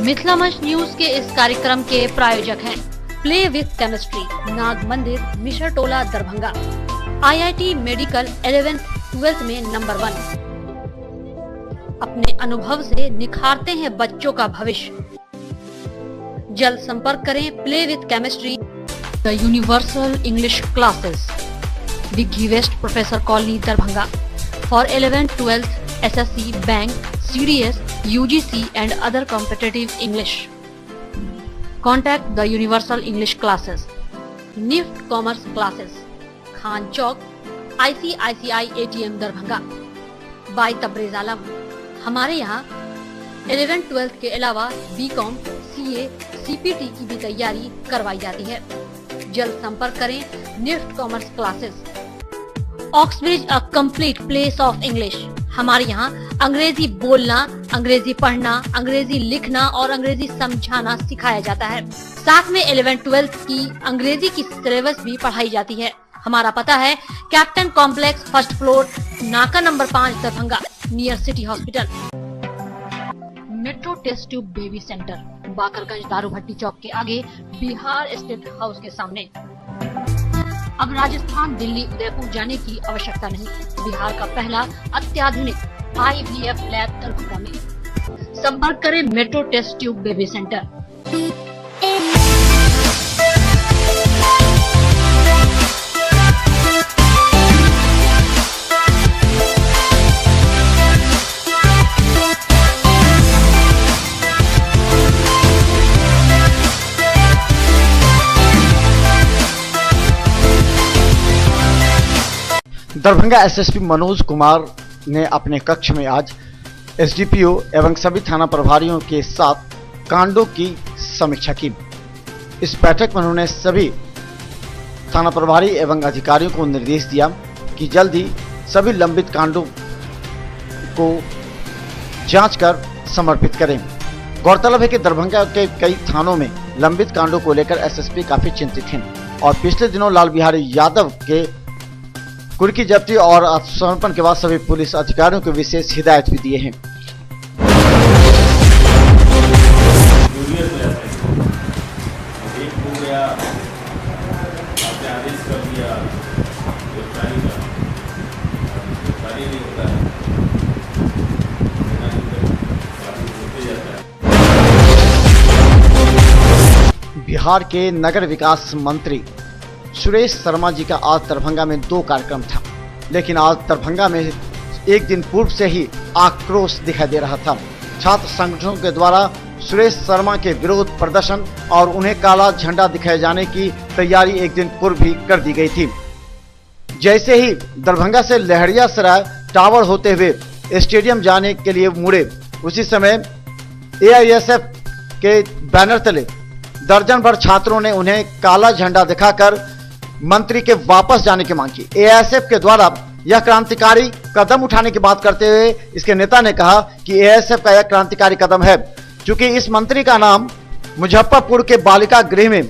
मिथिला मंच न्यूज के इस कार्यक्रम के प्रायोजक हैं प्ले विथ केमिस्ट्री, नाग मंदिर, मिश्र टोला, दरभंगा। IIT मेडिकल 11th-12th में नंबर 1। अपने अनुभव से निखारते हैं बच्चों का भविष्य। जल्द संपर्क करें play with chemistry, the universal English classes, Digghi west, professor colony, Darbhanga. For 11th-12th SSC, bank, CDS, UGC and other competitive English. Contact the Universal English classes. NIFT Commerce classes. Khan Chowk, ICICI ATM, Darbhanga. By Tabrez Alam. हमारे यहाँ 11th-12th के अलावा BCom, CA, CPT की भी तैयारी करवाई जाती है। जल्द संपर्क करें NIFT commerce classes. Oxbridge, a complete place of English. हमारे यहाँ अंग्रेजी बोलना, अंग्रेजी पढ़ना, अंग्रेजी लिखना और अंग्रेजी समझाना सिखाया जाता है। साथ में 11th-12th की अंग्रेजी की सिलेबस भी पढ़ाई जाती है। हमारा पता है कैप्टन कॉम्प्लेक्स, 1st फ्लोर, नाका number 5, Darbhanga, near city hospital. Metro test tube baby centre, Bakarganj, Darubhatti Chowk के आगे, बिहार स्टेट हाउस के सामने। अब राजस्थान, दिल्ली, उदयपुर जाने की आवश्यकता नहीं। बिहार का पहला अत्याधुनिक IVF लैब दरभंगा में। संपर्क करें metro test tube baby centre. Darbhanga SSP Manoj Kumar ने अपने कक्ष में आज SDPO एवं सभी थाना प्रभारियों के साथ कांडों की समीक्षा की। इस बैठक में उन्होंने सभी थाना प्रभारी एवं अधिकारियों को निर्देश दिया कि जल्द ही सभी लंबित कांडों को जांच कर समर्पित करें। गौरतलब है कि दरभंगा के कई थानों में लंबित कांडों को लेकर SSP काफी चिंतित हैं और पिछले दिनों लाल बिहारी यादव के कुर्की जब्ती और आत्मसमर्पण के बाद सभी पुलिस अधिकारियों को विशेष हिदायत भी दिए हैं। बिहार के नगर विकास मंत्री सुरेश शर्मा जी का आज दरभंगा में 2 कार्यक्रम था, लेकिन आज दरभंगा में एक दिन पूर्व से ही आक्रोश दिखाई दे रहा था। छात्र संगठनों के द्वारा सुरेश शर्मा के विरोध प्रदर्शन और उन्हें काला झंडा दिखाए जाने की तैयारी एक दिन पूर्व भी कर दी गई थी। जैसे ही दरभंगा से लहरियासराय टावर होते हुए स्टेडियम जाने के लिए मुड़े, उसी समय AISF के बैनर तले दर्जन भर छात्रों ने उन्हें काला झंडा दिखाकर मंत्री के वापस जाने की मांग की। AISF के द्वारा यह क्रांतिकारी कदम उठाने की बात करते हुए इसके नेता ने कहा कि AISF का यह क्रांतिकारी कदम है, क्योंकि इस मंत्री का नाम मुजफ्फरपुर के बालिका गृह में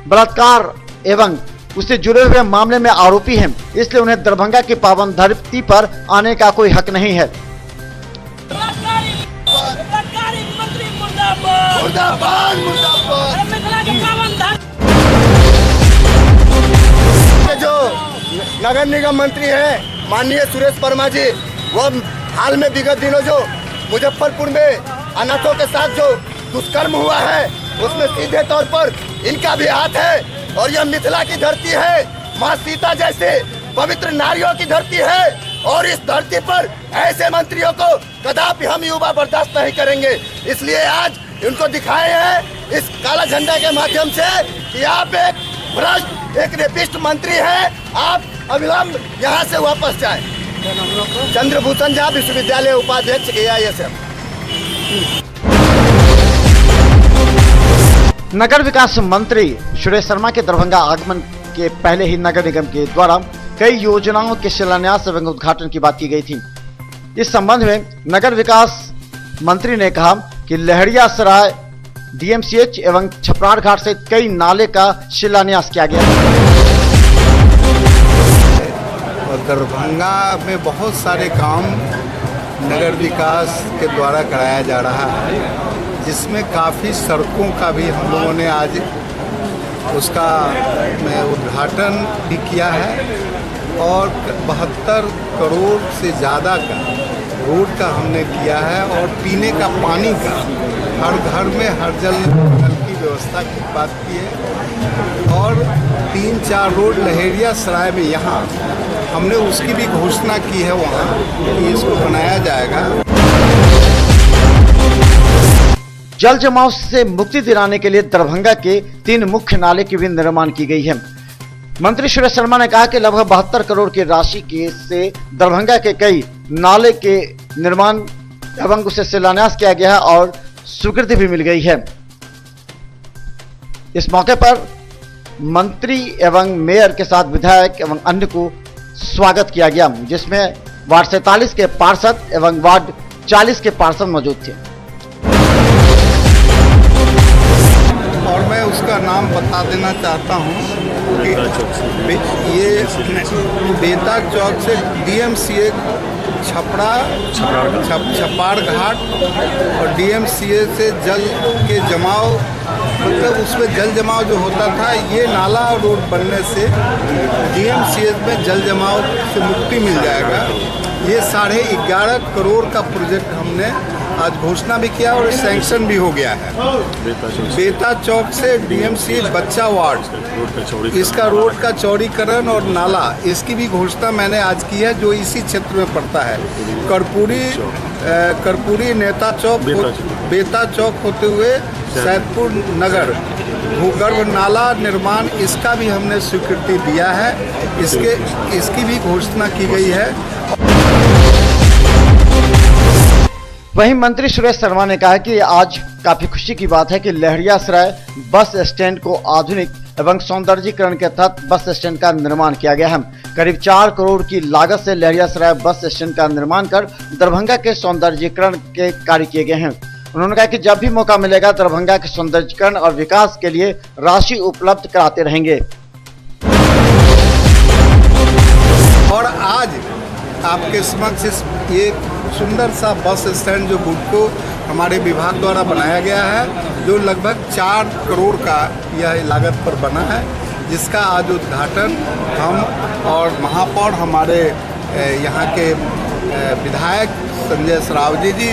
बलात्कार एवं उससे जुड़े हुए मामले में आरोपी है, इसलिए उन्हें दरभंगा की पावन धरती पर आने का कोई हक नहीं है। जो नगर निगम मंत्री है माननीय सुरेश शर्मा जी, वो हाल में विगत दिनों जो मुजफ्फरपुर में अनाथों के साथ जो दुष्कर्म हुआ है, उसमें सीधे तौर पर इनका भी हाथ है। और यह मिथिला की धरती है, माँ सीता जैसे पवित्र नारियों की धरती है, और इस धरती पर ऐसे मंत्रियों को कदापि हम युवा बर्दाश्त नहीं करेंगे। इसलिए आज इनको दिखाए हैं इस काला झंडा के माध्यम से कि आप एक भ्रष्ट, एक रेपिस्ट मंत्री हैं, आप अविलंब यहाँ से वापस जाएं। चंद्रभूषण झा, विश्वविद्यालय उपाध्यक्ष AISF। नगर विकास मंत्री सुरेश शर्मा के दरभंगा आगमन के पहले ही नगर निगम के द्वारा कई योजनाओं के शिलान्यास एवं उद्घाटन की बात की गई थी। इस संबंध में नगर विकास मंत्री ने कहा कि लहरियासराय DMCH एवं छपरार घाट से कई नाले का शिलान्यास किया गया। और दरभंगा में बहुत सारे काम नगर विकास के द्वारा कराया जा रहा है। जिसमें काफ़ी सड़कों का भी हम लोगों ने आज उसका उद्घाटन भी किया है और 72 करोड़ से ज़्यादा का रोड का हमने किया है और पीने का पानी का हर घर में हर जल की व्यवस्था की बात की है और 3-4 रोड लहेरिया सराय में यहाँ हमने उसकी भी घोषणा की है वहाँ कि इसको बनाया जाएगा। जल जमाव से मुक्ति दिलाने के लिए दरभंगा के 3 मुख्य नाले की भी निर्माण की गई है। मंत्री सुरेश शर्मा ने कहा कि लगभग 72 करोड़ की राशि से दरभंगा के कई नाले के निर्माण एवं उसे शिलान्यास किया गया है और स्वीकृति भी मिल गई है। इस मौके पर मंत्री एवं मेयर के साथ विधायक एवं अन्य को स्वागत किया गया, जिसमें वार्ड 47 के पार्षद एवं वार्ड 40 के पार्षद मौजूद थे। और मैं उसका नाम बता देना चाहता हूँ कि ये बेता चौक से DMCA छपाड़ घाट और DMCA से जल के जमाव, मतलब उसमें जल जमाव जो होता था, ये नाला और रोड बनने से DMCA में जल जमाव से मुक्ति मिल जाएगा। ये 11.5 करोड़ का प्रोजेक्ट हमने आज घोषणा भी किया और सैंक्शन भी हो गया है। बेता चौक से DMCA बच्चा वार्ड, इसका रोड का चौड़ीकरण और नाला, इसकी भी घोषणा मैंने आज की है, जो इसी क्षेत्र में पड़ता है। कर्पूरी नेता चौक, बेता चौक होते हुए सैदपुर नगर भूगर्भ नाला निर्माण, इसका भी हमने स्वीकृति दिया है। इसकी भी घोषणा की गई है। वहीं मंत्री सुरेश शर्मा ने कहा कि आज काफी खुशी की बात है कि लहरियासराय बस स्टैंड को आधुनिक एवं सौंदर्यीकरण के तहत बस स्टैंड का निर्माण किया गया है। करीब 4 करोड़ की लागत से लहरियासराय बस स्टैंड का निर्माण कर दरभंगा के सौंदर्यीकरण के कार्य किए गए हैं। उन्होंने कहा कि जब भी मौका मिलेगा दरभंगा के सौंदर्यीकरण और विकास के लिए राशि उपलब्ध कराते रहेंगे। और आज आपके समक्ष ये सुंदर सा बस स्टैंड जो बुडको हमारे विभाग द्वारा बनाया गया है, जो लगभग 4 करोड़ का यह लागत पर बना है, जिसका आज उद्घाटन हम और महापौर हमारे यहाँ के विधायक संजय सरावगी जी,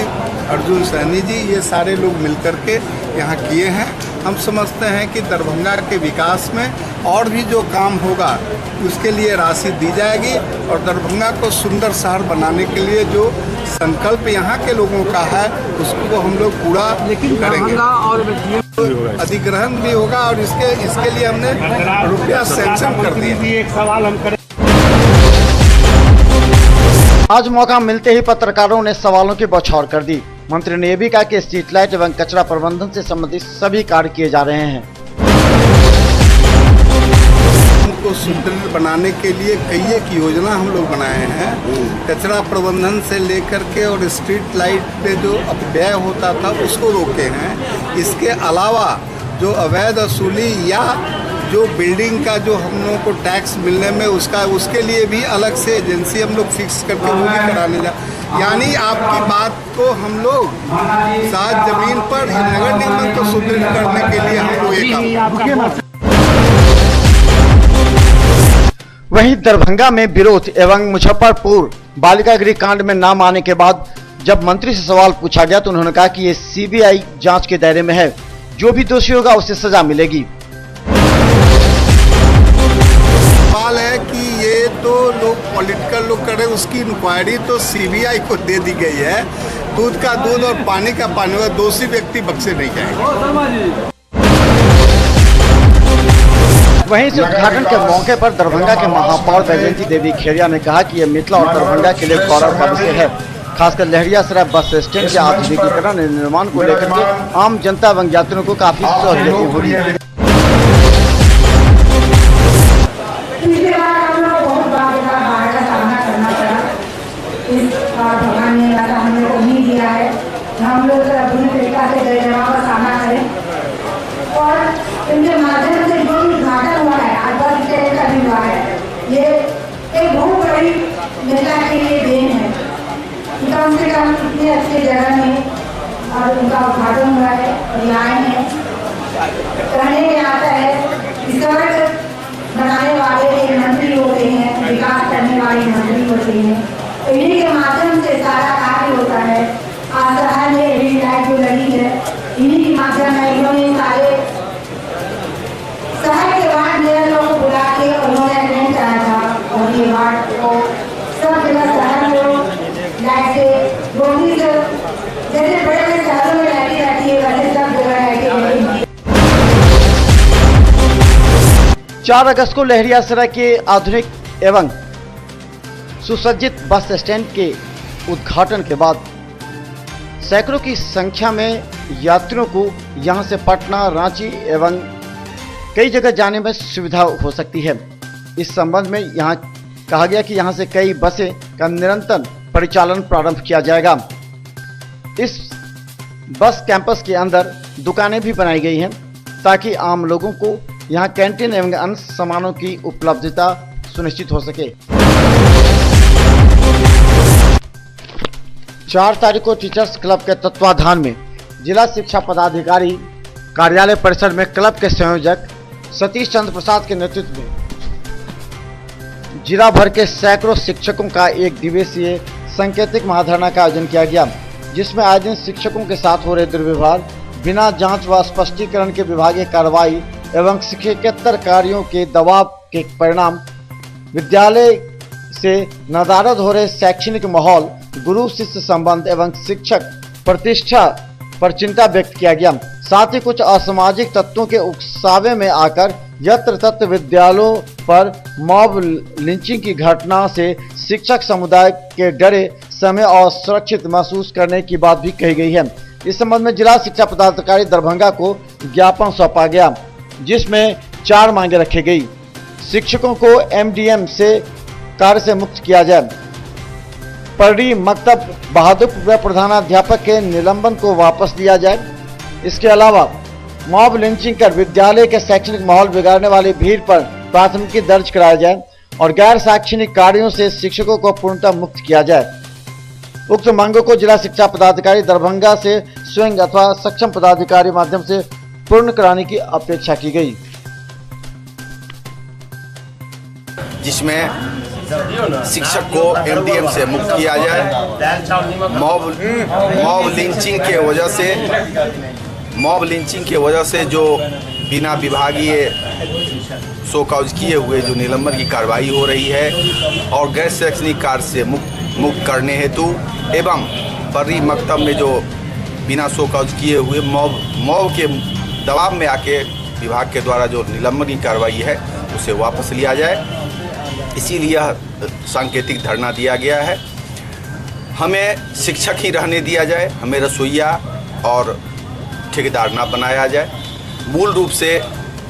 अर्जुन सैनी जी, ये सारे लोग मिलकर के यहाँ किए हैं। हम समझते हैं कि दरभंगा के विकास में और भी जो काम होगा उसके लिए राशि दी जाएगी और दरभंगा को सुंदर शहर बनाने के लिए जो संकल्प यहाँ के लोगों का है उसको हम लोग पूरा करेंगे। अधिग्रहण भी होगा और इसके लिए हमने रुपया सैंक्शन कर दिया। आज मौका मिलते ही पत्रकारों ने सवालों की बौछार कर दी। मंत्री ने यह भी कहा कि स्ट्रीट लाइट एवं कचरा प्रबंधन से संबंधित सभी कार्य किए जा रहे हैं। को सुदृढ़ बनाने के लिए कई एक योजना हम लोग बनाए हैं। कचरा प्रबंधन से लेकर के और स्ट्रीट लाइट पे जो अपव्यय होता था उसको रोके हैं। इसके अलावा जो अवैध वसूली या जो बिल्डिंग का जो हम लोगों को टैक्स मिलने में उसके लिए भी अलग से एजेंसी हम लोग फिक्स करके वो भी कराने जा, यानी आपकी बात को हम लोग साथ जमीन पर नगर निगम को सुदृढ़ करने के लिए हम लोग एक। वहीं दरभंगा में विरोध एवं मुजफ्फरपुर बालिका गृह कांड में नाम आने के बाद जब मंत्री से सवाल पूछा गया तो उन्होंने कहा कि ये CBI जांच के दायरे में है, जो भी दोषी होगा उसे सजा मिलेगी। सवाल है कि ये तो लोग पॉलिटिकल लोग कर रहे हैं, उसकी इंक्वायरी तो CBI को दे दी गई है। दूध का दूध और पानी का पानी होगा, दोषी व्यक्ति बख्शे नहीं जाएंगे। वहीं इस उद्घाटन के मौके पर दरभंगा के महापौर बैजयंती देवी खेरिया ने कहा कि यह मिथिला और दरभंगा के लिए गौरव का विषय है। खासकर लहरियासराय बस स्टैंड के आधुनिकीकरण निर्माण को लेकर के आम जनता एवं यात्रियों को काफी सहूलियत होगी। हम लोग अपनी तरीका से जलजमाव का सामना करें और इनके माध्यम से जो उद्घाटन हुआ है आज बस स्टैंड का भी हुआ है, ये एक बहुत बड़ी नेता के लिए देन है। कम से कम इतनी अच्छी जगह में और उनका उद्घाटन हुआ है। आए हैं। कहने में आता है कि सड़क बनाने वाले एक मंत्री होते हैं, विकास करने वाले मंत्री होते हैं। इन्हीं के माध्यम से सारा कार्य होता है। आज शहर में एलईडी लाइट जो लगी है, इन्हीं के माध्यम से इन्होंने सारे शहर के वार्ड मेयरों को बुला के उन्होंने अटेंड कराया था और ये वार्ड को सब जगह शहर को लाइट से रोटी से जैसे बड़े बड़े शहरों में लाइटें रहती है वैसे सब जगह लाइटें लगेंगी। 4 अगस्त को लहरियासराय के आधुनिक एवं सुसज्जित बस स्टैंड के उद्घाटन के बाद सैकड़ों की संख्या में यात्रियों को यहां से पटना, रांची एवं कई जगह जाने में सुविधा हो सकती है। इस संबंध में यहां कहा गया कि यहां से कई बसें का निरंतर परिचालन प्रारंभ किया जाएगा। इस बस कैंपस के अंदर दुकानें भी बनाई गई हैं ताकि आम लोगों को यहां कैंटीन एवं अन्य सामानों की उपलब्धता सुनिश्चित हो सके। 4 तारीख को टीचर्स क्लब के तत्वाधान में जिला शिक्षा पदाधिकारी कार्यालय परिसर में क्लब के संयोजक सतीश चंद्र प्रसाद के नेतृत्व में जिला भर के सैकड़ों शिक्षकों का एक दिवसीय सांकेतिक महाधरना का आयोजन किया गया, जिसमें आए दिन शिक्षकों के साथ हो रहे दुर्व्यवहार, बिना जांच व स्पष्टीकरण के विभागीय कार्रवाई एवं शिक्षकेतर कार्यों के दबाव के परिणाम, विद्यालय से नदारद हो रहे शैक्षणिक माहौल, गुरु शिष्य संबंध एवं शिक्षक प्रतिष्ठा पर चिंता व्यक्त किया गया। साथ ही कुछ असामाजिक तत्वों के उकसावे में आकर यत्र तत्र विद्यालयों पर मॉब लिंचिंग की घटना से शिक्षक समुदाय के डरे समय और सुरक्षित महसूस करने की बात भी कही गई है। इस संबंध में जिला शिक्षा पदाधिकारी दरभंगा को ज्ञापन सौंपा गया, जिसमें 4 मांगे रखी गई। शिक्षकों को एमडीएम से कार्य से मुक्त किया जाए, परी मकतब बहादुरपुर प्रधानाध्यापक के निलंबन को वापस लिया जाए। इसके अलावा मॉब लिंचिंग कर विद्यालय के शैक्षणिक माहौल बिगाड़ने वाली भीड़ पर प्राथमिकी दर्ज कराया जाए और गैर शैक्षणिक कार्यों से शिक्षकों को पूर्णतः मुक्त किया जाए। उक्त मांगों को जिला शिक्षा पदाधिकारी दरभंगा से स्वयं अथवा सक्षम पदाधिकारी माध्यम से पूर्ण कराने की अपेक्षा की गई, जिसमें शिक्षक को एमडीएम से मुक्त किया जाए। मॉब लिंचिंग के वजह से जो बिना विभागीय शो कॉज किए हुए जो निलंबन की कार्रवाई हो रही है और गैर शैक्षणिक कार्य से मुक्त करने हेतु एवं परी मकतब में जो बिना शो कॉज किए हुए मॉब के दबाव में आके विभाग के द्वारा जो निलंबन की कार्रवाई है उसे वापस लिया जाए। इसीलिए सांकेतिक धरना दिया गया है। हमें शिक्षक ही रहने दिया जाए, हमें रसोइया और ठेकेदार ना बनाया जाए। मूल रूप से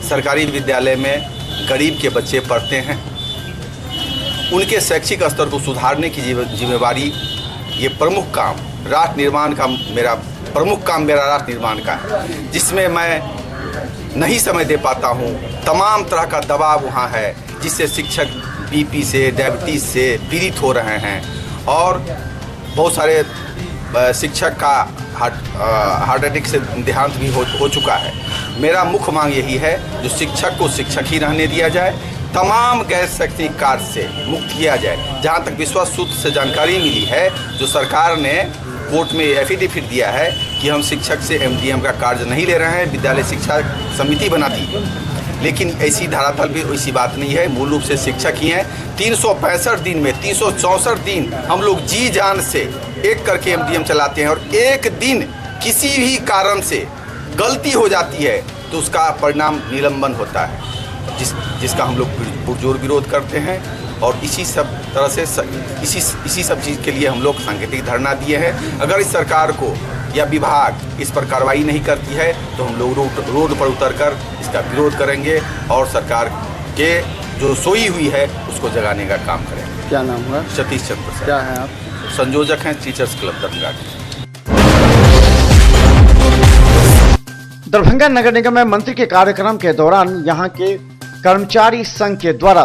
सरकारी विद्यालय में गरीब के बच्चे पढ़ते हैं, उनके शैक्षिक स्तर को सुधारने की जिम्मेवारी ये प्रमुख काम राष्ट्र निर्माण का मेरा राष्ट्र निर्माण का है, जिसमें मैं नहीं समय दे पाता हूँ। तमाम तरह का दबाव वहाँ है, जिससे शिक्षक बीपी से, डायबिटीज़ से पीड़ित हो रहे हैं और बहुत सारे शिक्षक का हार्ट अटैक से देहांत भी हो चुका है। मेरा मुख्य मांग यही है, जो शिक्षक को शिक्षक ही रहने दिया जाए, तमाम गैर शैक्षणिक कार्य से मुक्त किया जाए। जहाँ तक विश्वास सूत्र से जानकारी मिली है, जो सरकार ने कोर्ट में एफिडेविट दिया है कि हम शिक्षक से एमडीएम का कार्य नहीं ले रहे हैं, विद्यालय शिक्षा समिति बनाती है, लेकिन ऐसी धरातल भी वैसी बात नहीं है। मूल रूप से शिक्षक ही हैं। 365 दिन में 364 दिन हम लोग जी जान से एक करके एमडीएम चलाते हैं और एक दिन किसी भी कारण से गलती हो जाती है तो उसका परिणाम निलंबन होता है, जिसका हम लोग पुरजोर विरोध करते हैं। और इसी सब तरह से इसी सब चीज़ के लिए हम लोग सांकेतिक धरना दिए हैं। अगर इस सरकार को या विभाग इस पर कार्रवाई नहीं करती है तो हम लोग रोड पर उतरकर इसका विरोध करेंगे और सरकार के जो सोई हुई है उसको जगाने का काम करेंगे। क्या नाम हुआ? सतीश चंद्र प्रसाद। क्या है आप? संयोजक हैं टीचर्स क्लब दरभंगा। दरभंगा नगर निगम में मंत्री के कार्यक्रम के दौरान यहां के कर्मचारी संघ के द्वारा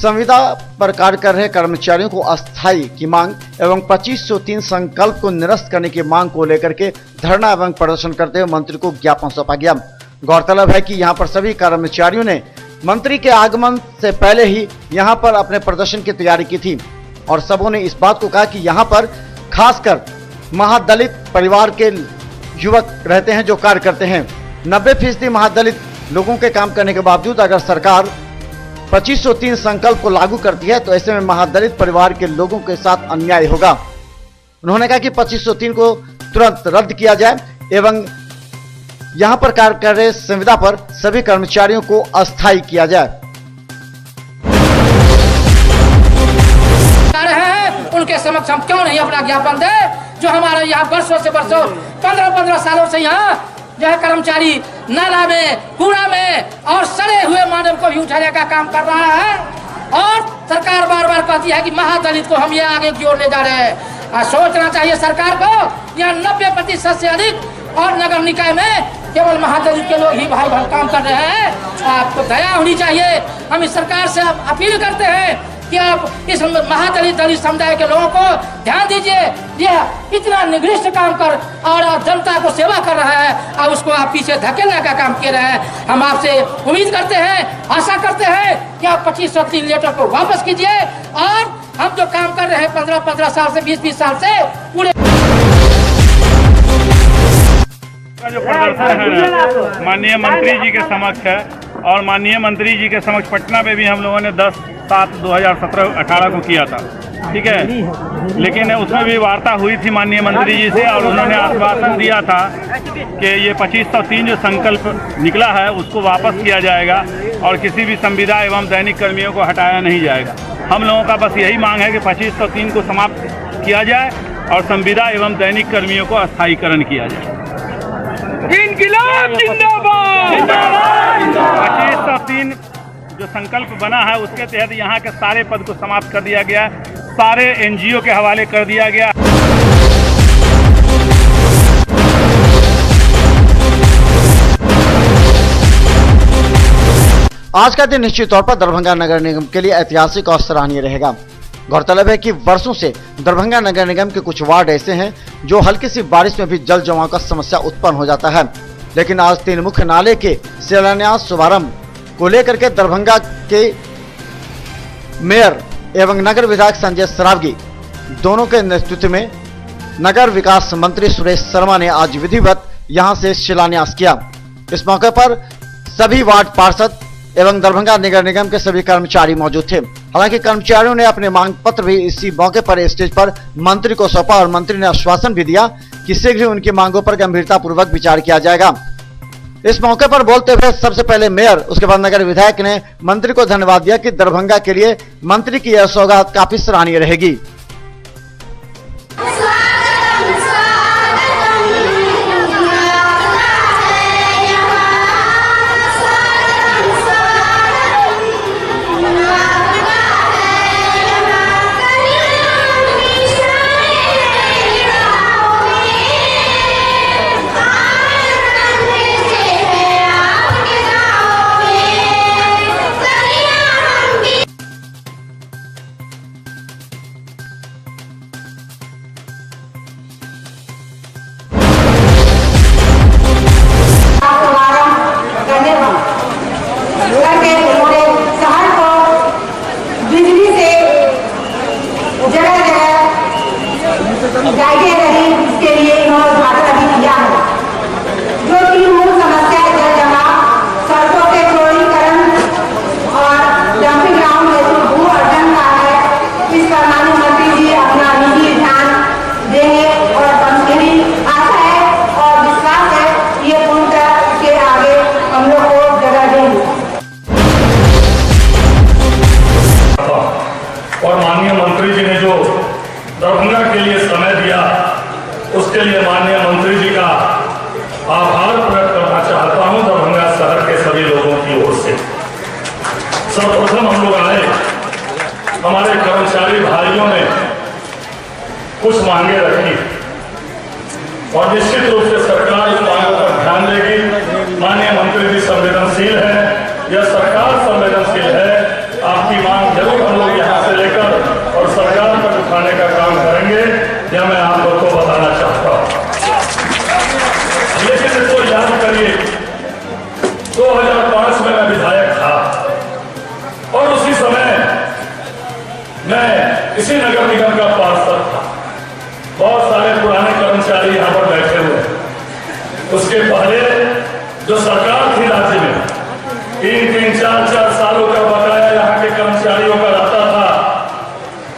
संविदा पर कार्य कर रहे कर्मचारियों को अस्थायी की मांग एवं 2503 संकल्प को निरस्त करने की मांग को लेकर के धरना एवं प्रदर्शन करते हुए मंत्री को ज्ञापन सौंपा गया। गौरतलब है कि यहां पर सभी कर्मचारियों ने मंत्री के आगमन से पहले ही यहां पर अपने प्रदर्शन की तैयारी की थी और सबों ने इस बात को कहा कि यहां पर खासकर महादलित परिवार के युवक रहते हैं जो कार्य करते हैं। 90% महादलित लोगों के काम करने के बावजूद अगर सरकार 2503 संकल्प को लागू करती है तो ऐसे में महादलित परिवार के लोगों के साथ अन्याय होगा। उन्होंने कहा कि 2503 को तुरंत रद्द किया जाए एवं यहां पर कार्य कर रहे संविदा पर सभी कर्मचारियों को अस्थायी किया जाए। उनके समक्ष हम क्यों नहीं अपना ज्ञापन दे, जो हमारे यहाँ वर्षों से वर्षों 15-15 सालों से यहाँ जो है कर्मचारी नाला में, कूड़ा में और सड़े हुए मानव को भी उठाने का काम कर रहा है और सरकार बार बार कहती है कि महादलित को हम ये आगे की ओर ले जा रहे हैं। सोचना चाहिए सरकार को, यहाँ 90% से अधिक और नगर निकाय में केवल महादलित के लोग ही भाई भाई काम कर रहे हैं। आपको दया होनी चाहिए। हम इस सरकार से अपील करते हैं कि आप इस महादलित दलित समुदाय के लोगों को ध्यान दीजिए। यह इतना निकृष्ट काम कर और जनता को सेवा कर रहा है और उसको आप पीछे धकेलने का काम कर रहे हैं। हम आपसे उम्मीद करते हैं, आशा करते हैं कि आप 2503 लेटर को वापस कीजिए और हम जो काम कर रहे हैं 15-15 साल से 20-20 साल से पूरे जो प्रदर्शन है माननीय मंत्री जी के समक्ष है और माननीय मंत्री जी के समक्ष पटना में भी हम लोगों ने 10/7/2017-18 को किया था, ठीक है। लेकिन उसमें भी वार्ता हुई थी माननीय मंत्री जी से और उन्होंने आश्वासन दिया था कि ये 2503 जो संकल्प निकला है उसको वापस किया जाएगा और किसी भी संविदा एवं दैनिक कर्मियों को हटाया नहीं जाएगा। हम लोगों का बस यही मांग है कि 2503 को समाप्त किया जाए और संविदा एवं दैनिक कर्मियों को अस्थायीकरण किया जाए। इनकलाब जिंदाबाद। 2503 जो संकल्प बना है उसके तहत यहाँ के सारे पद को समाप्त कर दिया गया, सारे एनजीओ के हवाले कर दिया गया। आज का दिन निश्चित तौर पर दरभंगा नगर निगम के लिए ऐतिहासिक और सराहनीय रहेगा। गौरतलब है कि वर्षों से दरभंगा नगर निगम के कुछ वार्ड ऐसे हैं जो हल्की सी बारिश में भी जल जमाव का समस्या उत्पन्न हो जाता है, लेकिन आज 3 मुख्य नाले के शिलान्यास शुभारंभ को लेकर के दरभंगा के मेयर एवं नगर विधायक संजय सरावगी दोनों के नेतृत्व में नगर विकास मंत्री सुरेश शर्मा ने आज विधिवत यहां से शिलान्यास किया। इस मौके पर सभी वार्ड पार्षद एवं दरभंगा नगर निगम के सभी कर्मचारी मौजूद थे। हालांकि कर्मचारियों ने अपने मांग पत्र भी इसी मौके पर स्टेज पर मंत्री को सौंपा और मंत्री ने आश्वासन भी दिया कि शीघ्र ही उनकी मांगों पर गंभीरता पूर्वक विचार किया जाएगा। इस मौके पर बोलते हुए सबसे पहले मेयर, उसके बाद नगर विधायक ने मंत्री को धन्यवाद दिया कि दरभंगा के लिए मंत्री की यह सौगात काफी सराहनीय रहेगी। दरभंगा के लिए समय दिया, उसके लिए माननीय मंत्री जी का आभार प्रकट करना चाहता हूं दरभंगा शहर के सभी लोगों की ओर से। सर्वप्रथम हम लोग आए, हमारे कर्मचारी भाइयों ने कुछ मांगे रखी और निश्चित रूप से सरकार इस मांगों पर ध्यान देगी। माननीय मंत्री जी संवेदनशील है, यह सरकार संवेदनशील है, आपकी मांग जरूर और सरकार पर उठाने का काम करेंगे, यह मैं आप लोग को बताना चाहता हूँ। लेकिन इसको याद करिए, 2005 में मैं विधायक था और उसी समय मैं इसी नगर निगम का पार्षद था। बहुत सारे पुराने कर्मचारी यहाँ पर बैठे हुए हैं। उसके पहले जो सरकार थी राज्य में, 3-3, 4-4 सालों का बकाया यहाँ के कर्मचारियों का रहता था।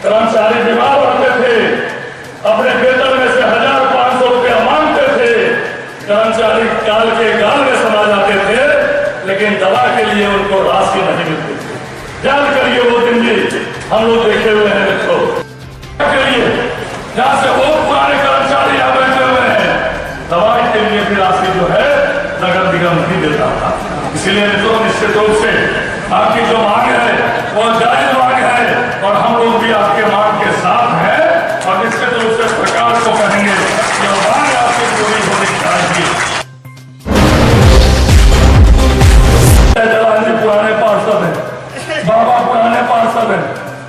कर्मचारी बीमार रहते थे, अपने वेतन में से 1,500 रुपया मांगते थे। कर्मचारी काल के गाल में समा जाते थे, लेकिन दवा के लिए उनको राशि नहीं मिलती थी। याद करिए वो दिन भी हम लोग देखे हुए हैं मित्रों। के लिए जहाँ से वो पुराने कर्मचारी यहाँ बैठे हुए हैं, दवाई के लिए भी राशि जो है नगर निगम ही देता था। इसलिए मित्रों, निश्चित रूप से आपकी जो मांग है वो जायज मांग है और हम लोग भी आपके मांग के साथ हैं और निश्चित रूप से सरकार को कहेंगे कि मांग आपकी पूरी होनी चाहिए। पुराने पार्षद हैं, बाबा पुराने पार्षद हैं,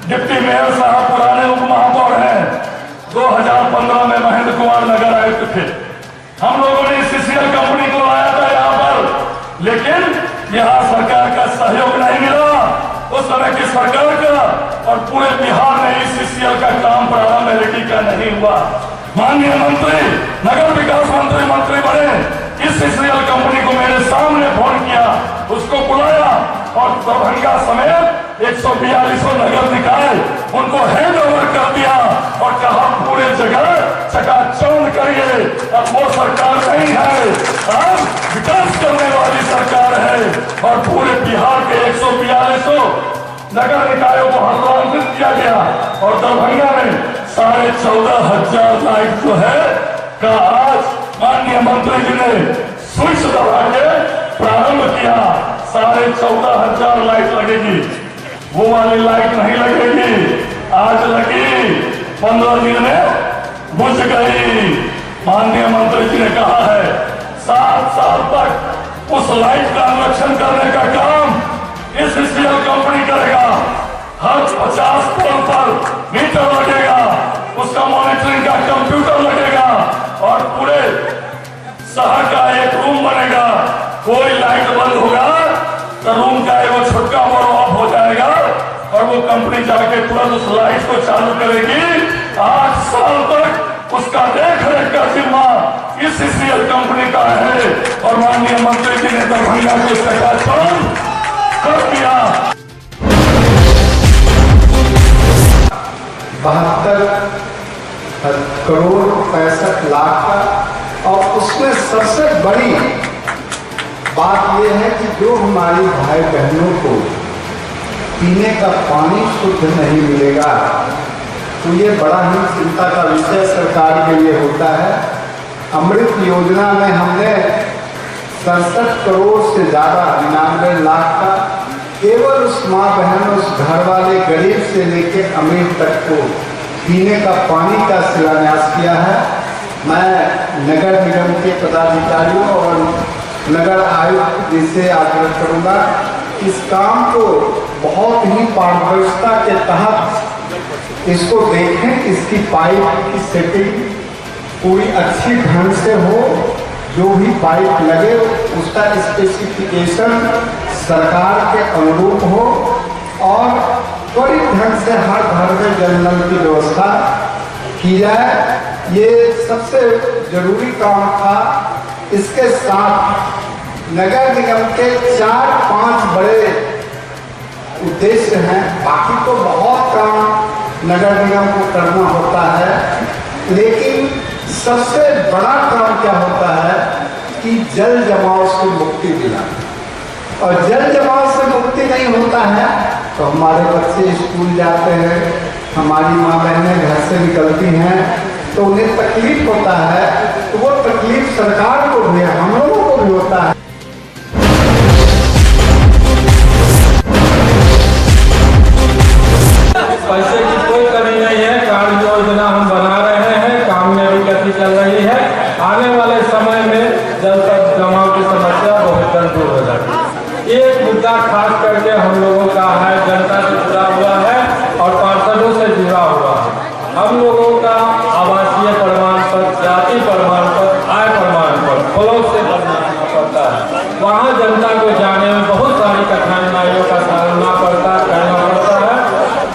डिप्टी मेयर साहब पुराने उप महापौर हैं। 2015 में महेंद्र कुमार नगर आयुक्त थे। हम लोगों ने सीसीएल कंपनी को लाया था यहाँ पर, लेकिन यहाँ सरकार का सहयोग नहीं मिला। उस समय की सरकार का और पूरे बिहार में इस सीसीएल का काम प्रारंभ एलईडी का नहीं हुआ। माननीय मंत्री, नगर विकास मंत्री बने, इस सीसीएल कंपनी को मेरे सामने फोन किया, उसको बुलाया और दरभंगा समेत 142 नगर निकाय उनको हैंड ओवर कर दिया और कहा पूरे जगह चकाचौंध करिए। अब वो सरकार नहीं है, अब विकास करने वाली सरकार है और पूरे बिहार के 142 नगर निकायों को हस्तांतरित किया गया और दरभंगा में 14,500 लाइट जो है का आज माननीय मंत्री जी ने स्विच दबा के प्रारंभ किया। 14,500 लाइट लगेगी, वो वाली लाइट नहीं लगेगी, आज लगी, 15 दिन में बुझ गई। माननीय मंत्री जी ने कहा है 7 साल तक उस लाइट का अनुरक्षण करने का काम इस सीसीएल कंपनी करेगा। हर 50 पोल पर मीटर लगेगा, उसका मॉनिटरिंग का कंप्यूटर लगेगा और पूरे शहर का एक रूम बनेगा। कोई लाइट बंद होगा तो रूम का वो छुटका मोड़ ऑफ हो जाएगा और वो कंपनी जाके तुरंत उस लाइट को चालू करेगी। 8 साल तक उसका देख रेख का जिम्मा इस सीसीएल कंपनी का है और माननीय मंत्री जी ने दरभंगा को चकाचौंध कर दिया। 72 करोड़ 65 लाख का, और उसमें सबसे बड़ी बात यह है कि जो हमारी भाई बहनों को पीने का पानी शुद्ध नहीं मिलेगा, तो ये बड़ा ही चिंता का विषय सरकार के लिए होता है। अमृत योजना में हमने 67 करोड़ से ज़्यादा 99 लाख का केवल उस माँ बहन, उस घर वाले गरीब से लेके अमीर तक को पीने का पानी का शिलान्यास किया है। मैं नगर निगम के पदाधिकारियों और नगर आयुक्त जी से आग्रह करूँगा, इस काम को बहुत ही पारदर्शिता के तहत इसको देखें, इसकी पाइप की सेटिंग पूरी अच्छी ढंग से हो, जो भी पाइप लगे उसका स्पेसिफिकेशन सरकार के अनुरूप हो और त्वरित ढंग से हर घर में जल नल की व्यवस्था की जाए। ये सबसे जरूरी काम था। इसके साथ नगर निगम के 4-5 बड़े उद्देश्य हैं। बाकी तो बहुत काम नगर निगम को करना होता है, लेकिन सबसे बड़ा काम क्या होता है कि जल जमाव से मुक्ति दिलाना। और जल जमाव से मुक्ति नहीं होता है तो हमारे बच्चे स्कूल जाते हैं, हमारी माँ बहनें घर से निकलती हैं तो उन्हें तकलीफ होता है, तो वो तकलीफ सरकार को भी, हम लोगों को भी होता है। पैसे की कोई कमी नहीं है। कार्य योजना हम बना रहे हैं, काम में भी गति चल रही है। आने वाले समय में जल जमाव की समस्या बहुत जल्द दूर हो जाएगी। एक मुद्दा खास करके हम लोगों का है, जनता से जुड़ा हुआ है और पार्षदों से जुड़ा हुआ वहाँ जनता को जाने में बहुत सारी कठिनाइयों का सामना करना पड़ता है।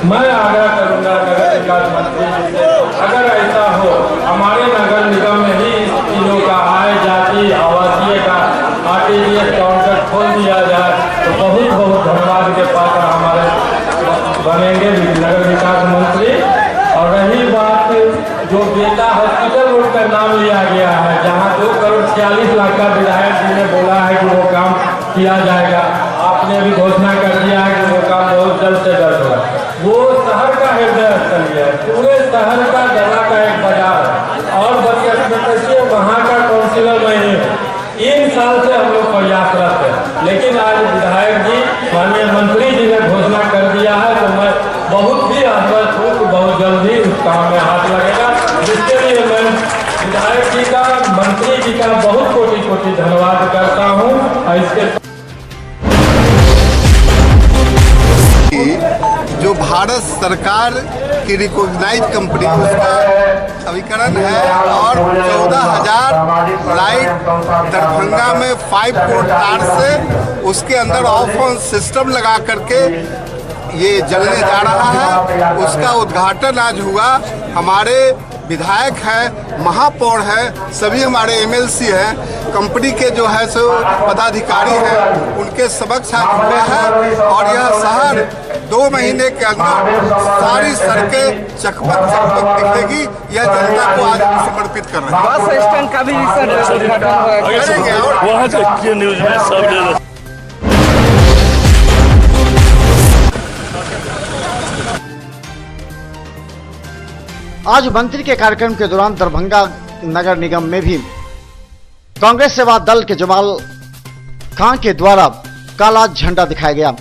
मैं आग्रह करूँगा नगर विकास मंत्री जी से, अगर ऐसा हो हमारे नगर निगम में ही इस चीज़ों का आय जाति आवासीय का RTGS काउंटर खोल दिया जाए तो बहुत बहुत धन्यवाद के पात्र हमारे बनेंगे नगर विकास मंत्री। और रही बात जो बेटा हॉस्पिटल रोड का नाम लिया गया है, जहाँ 2,46,00,000 का विधायक जी ने बोला है कि वो काम किया जाएगा, आपने भी घोषणा कर दिया है कि वो काम बहुत जल्द से जल्द होगा। वो शहर का हृदय स्थल है, पूरे शहर का गला का एक बाजार है और बच्चे वहाँ का काउंसिलर नहीं है। 3 साल से हम लोग प्रयासरत हैं, लेकिन आज विधायक जी माननीय मंत्री जी ने घोषणा कर दिया है, तो मैं बहुत ही आश्वस्त हूँ कि बहुत जल्दी उस काम में हाथ लगेगा, जिसके लिए मैं विधायक जी का मंत्री जी का बहुत कोटि कोटि धन्यवाद करता हूँ। और इसके जो भारत सरकार की रिकॉग्नाइज कंपनी उसका अभिकरण है और 14,000 लाइट दरभंगा में 5 करोड़ तार से उसके अंदर ऑफ ऑन सिस्टम लगा करके ये जलने जा रहा है। उसका उद्घाटन आज हुआ। हमारे विधायक हैं, महापौर हैं, सभी हमारे MLC हैं, कंपनी के जो है सो पदाधिकारी हैं, उनके समक्ष आज हुआ है। और यह शहर 2 महीने के अंदर सारी सड़कें चकमक दिखेगी। यह जनता को आज समर्पित कर रहे हैं। बस स्टैंड का भी करेंगे और वहाँ देखिए न्यूज में सब आज मंत्री के कार्यक्रम के दौरान दरभंगा नगर निगम में भी कांग्रेस सेवा दल के जमाल खान के द्वारा काला झंडा दिखाया गया।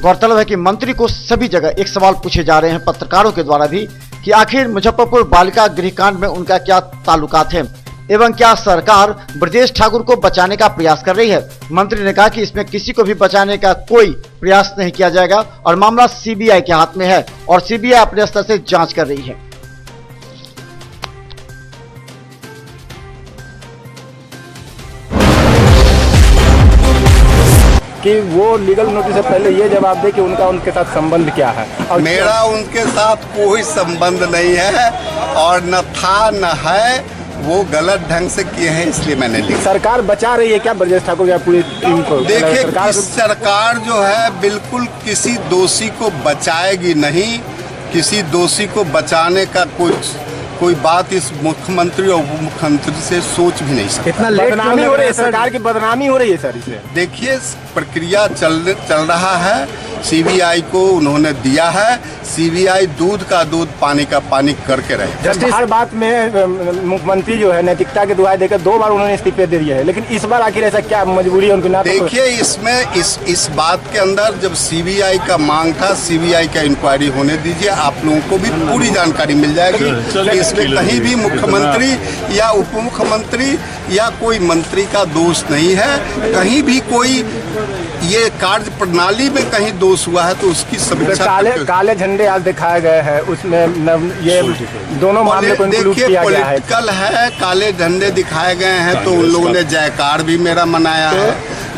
गौरतलब है कि मंत्री को सभी जगह एक सवाल पूछे जा रहे हैं पत्रकारों के द्वारा भी कि आखिर मुजफ्फरपुर बालिका गृहकांड में उनका क्या ताल्लुकात है एवं क्या सरकार ब्रजेश ठाकुर को बचाने का प्रयास कर रही है। मंत्री ने कहा कि इसमें किसी को भी बचाने का कोई प्रयास नहीं किया जाएगा और मामला CBI के हाथ में है और CBI अपने स्तर से जांच कर रही है। कि वो लीगल नोटिस से पहले ये जवाब दे कि उनके साथ संबंध क्या है। और मेरा उनके साथ कोई संबंध नहीं है और न था न है, वो गलत ढंग से किए हैं इसलिए मैंने लिखा। सरकार बचा रही है क्या ब्रजेश ठाकुर या पूरी टीम को? देखिए सरकार जो है बिल्कुल किसी दोषी को बचाएगी नहीं। किसी दोषी को बचाने का कोई बात इस मुख्यमंत्री और उप मुख्यमंत्री से सोच भी नहीं सकती। इतना बदनामी हो रही है, सरकार की बदनामी हो रही है सर इससे। देखिए प्रक्रिया चल रहा है, CBI को उन्होंने दिया है। CBI दूध का दूध पानी का पानी करके रहे। जस्टिस हर बात में मुख्यमंत्री जो है नैतिकता के दुहाई देकर 2 बार उन्होंने इस्तीफे दे दिए हैं, लेकिन इस बार आखिर ऐसा क्या मजबूरी है उनकी? ना देखिए इसमें इस बात के अंदर जब CBI का मांग था, CBI का इंक्वायरी होने दीजिए, आप लोगों को भी पूरी जानकारी मिल जाएगी। इसमें कहीं भी मुख्यमंत्री या उप मुख्यमंत्री या कोई मंत्री का दोष नहीं है। कहीं भी कोई ये कार्य प्रणाली में कहीं दोष हुआ है तो उसकी समीक्षा काले झंडे आज दिखाए गए हैं, उसमें ये दोनों मामले को इंक्लूड किया गया है। पॉलिटिकल है, काले झंडे दिखाए गए हैं तो उन लोगों ने जयकार भी मेरा मनाया है।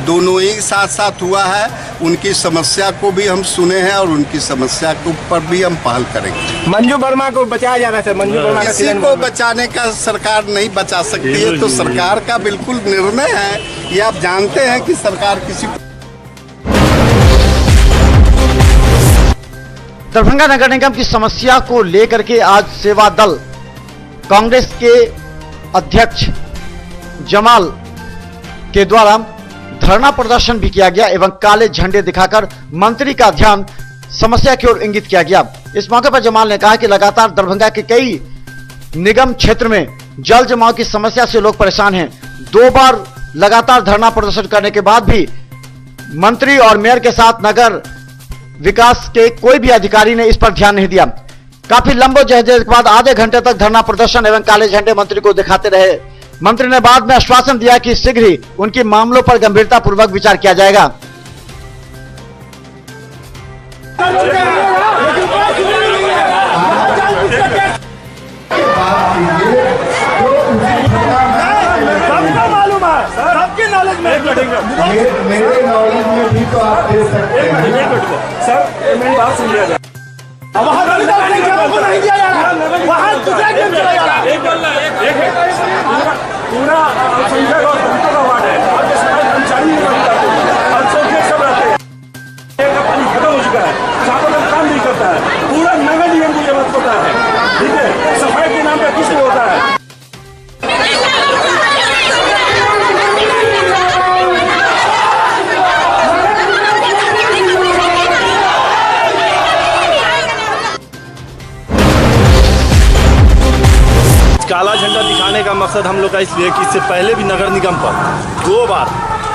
दोनों एक साथ साथ हुआ है। उनकी समस्या को भी हम सुने हैं और उनकी समस्या के ऊपर भी हम पहल करेंगे। मंजू वर्मा को बचाया जा रहा है, मंजू वर्मा किसी को बचाने का सरकार नहीं बचा सकती है, तो सरकार का बिल्कुल निर्णय है। ये आप जानते हैं कि सरकार किसी दरभंगा नगर निगम की समस्या को लेकर के आज सेवा दल कांग्रेस के अध्यक्ष जमाल के द्वारा धरना प्रदर्शन भी किया गया एवं काले झंडे दिखाकर मंत्री का ध्यान समस्या की ओर इंगित किया गया। इस मौके पर जमाल ने कहा कि लगातार दरभंगा के कई निगम क्षेत्र में जल जमाव की समस्या से लोग परेशान हैं। 2 बार लगातार धरना प्रदर्शन करने के बाद भी मंत्री और मेयर के साथ नगर विकास के कोई भी अधिकारी ने इस पर ध्यान नहीं दिया। काफी लंबो जहजेज के बाद आधे घंटे तक धरना प्रदर्शन एवं काले झंडे मंत्री को दिखाते रहे। मंत्री ने बाद में आश्वासन दिया कि शीघ्र ही उनके मामलों पर गंभीरता पूर्वक विचार किया जाएगा। सबको मालूम है, सबकी नॉलेज में मेरे नॉलेज में भी तो आप दे सकते हैं सर। मेरी बात सुन लिया जाए, वहाँ नहीं दिया जा रहा, वहाँ दूसरा गेम चला जा रहा है। पूरा संख्या का घंटों का वार्ड है, आपके समाज कर्मचारी सब रहते हैं, पानी खत्म हो चुका है, साफ काम नहीं करता है, पूरा नगर निगम की जरूरत होता है, ठीक है, सफाई के नाम पर कुछ नहीं होता है। काला झंडा दिखाने का मकसद हम लोग का इसलिए कि इससे पहले भी नगर निगम पर 2 बार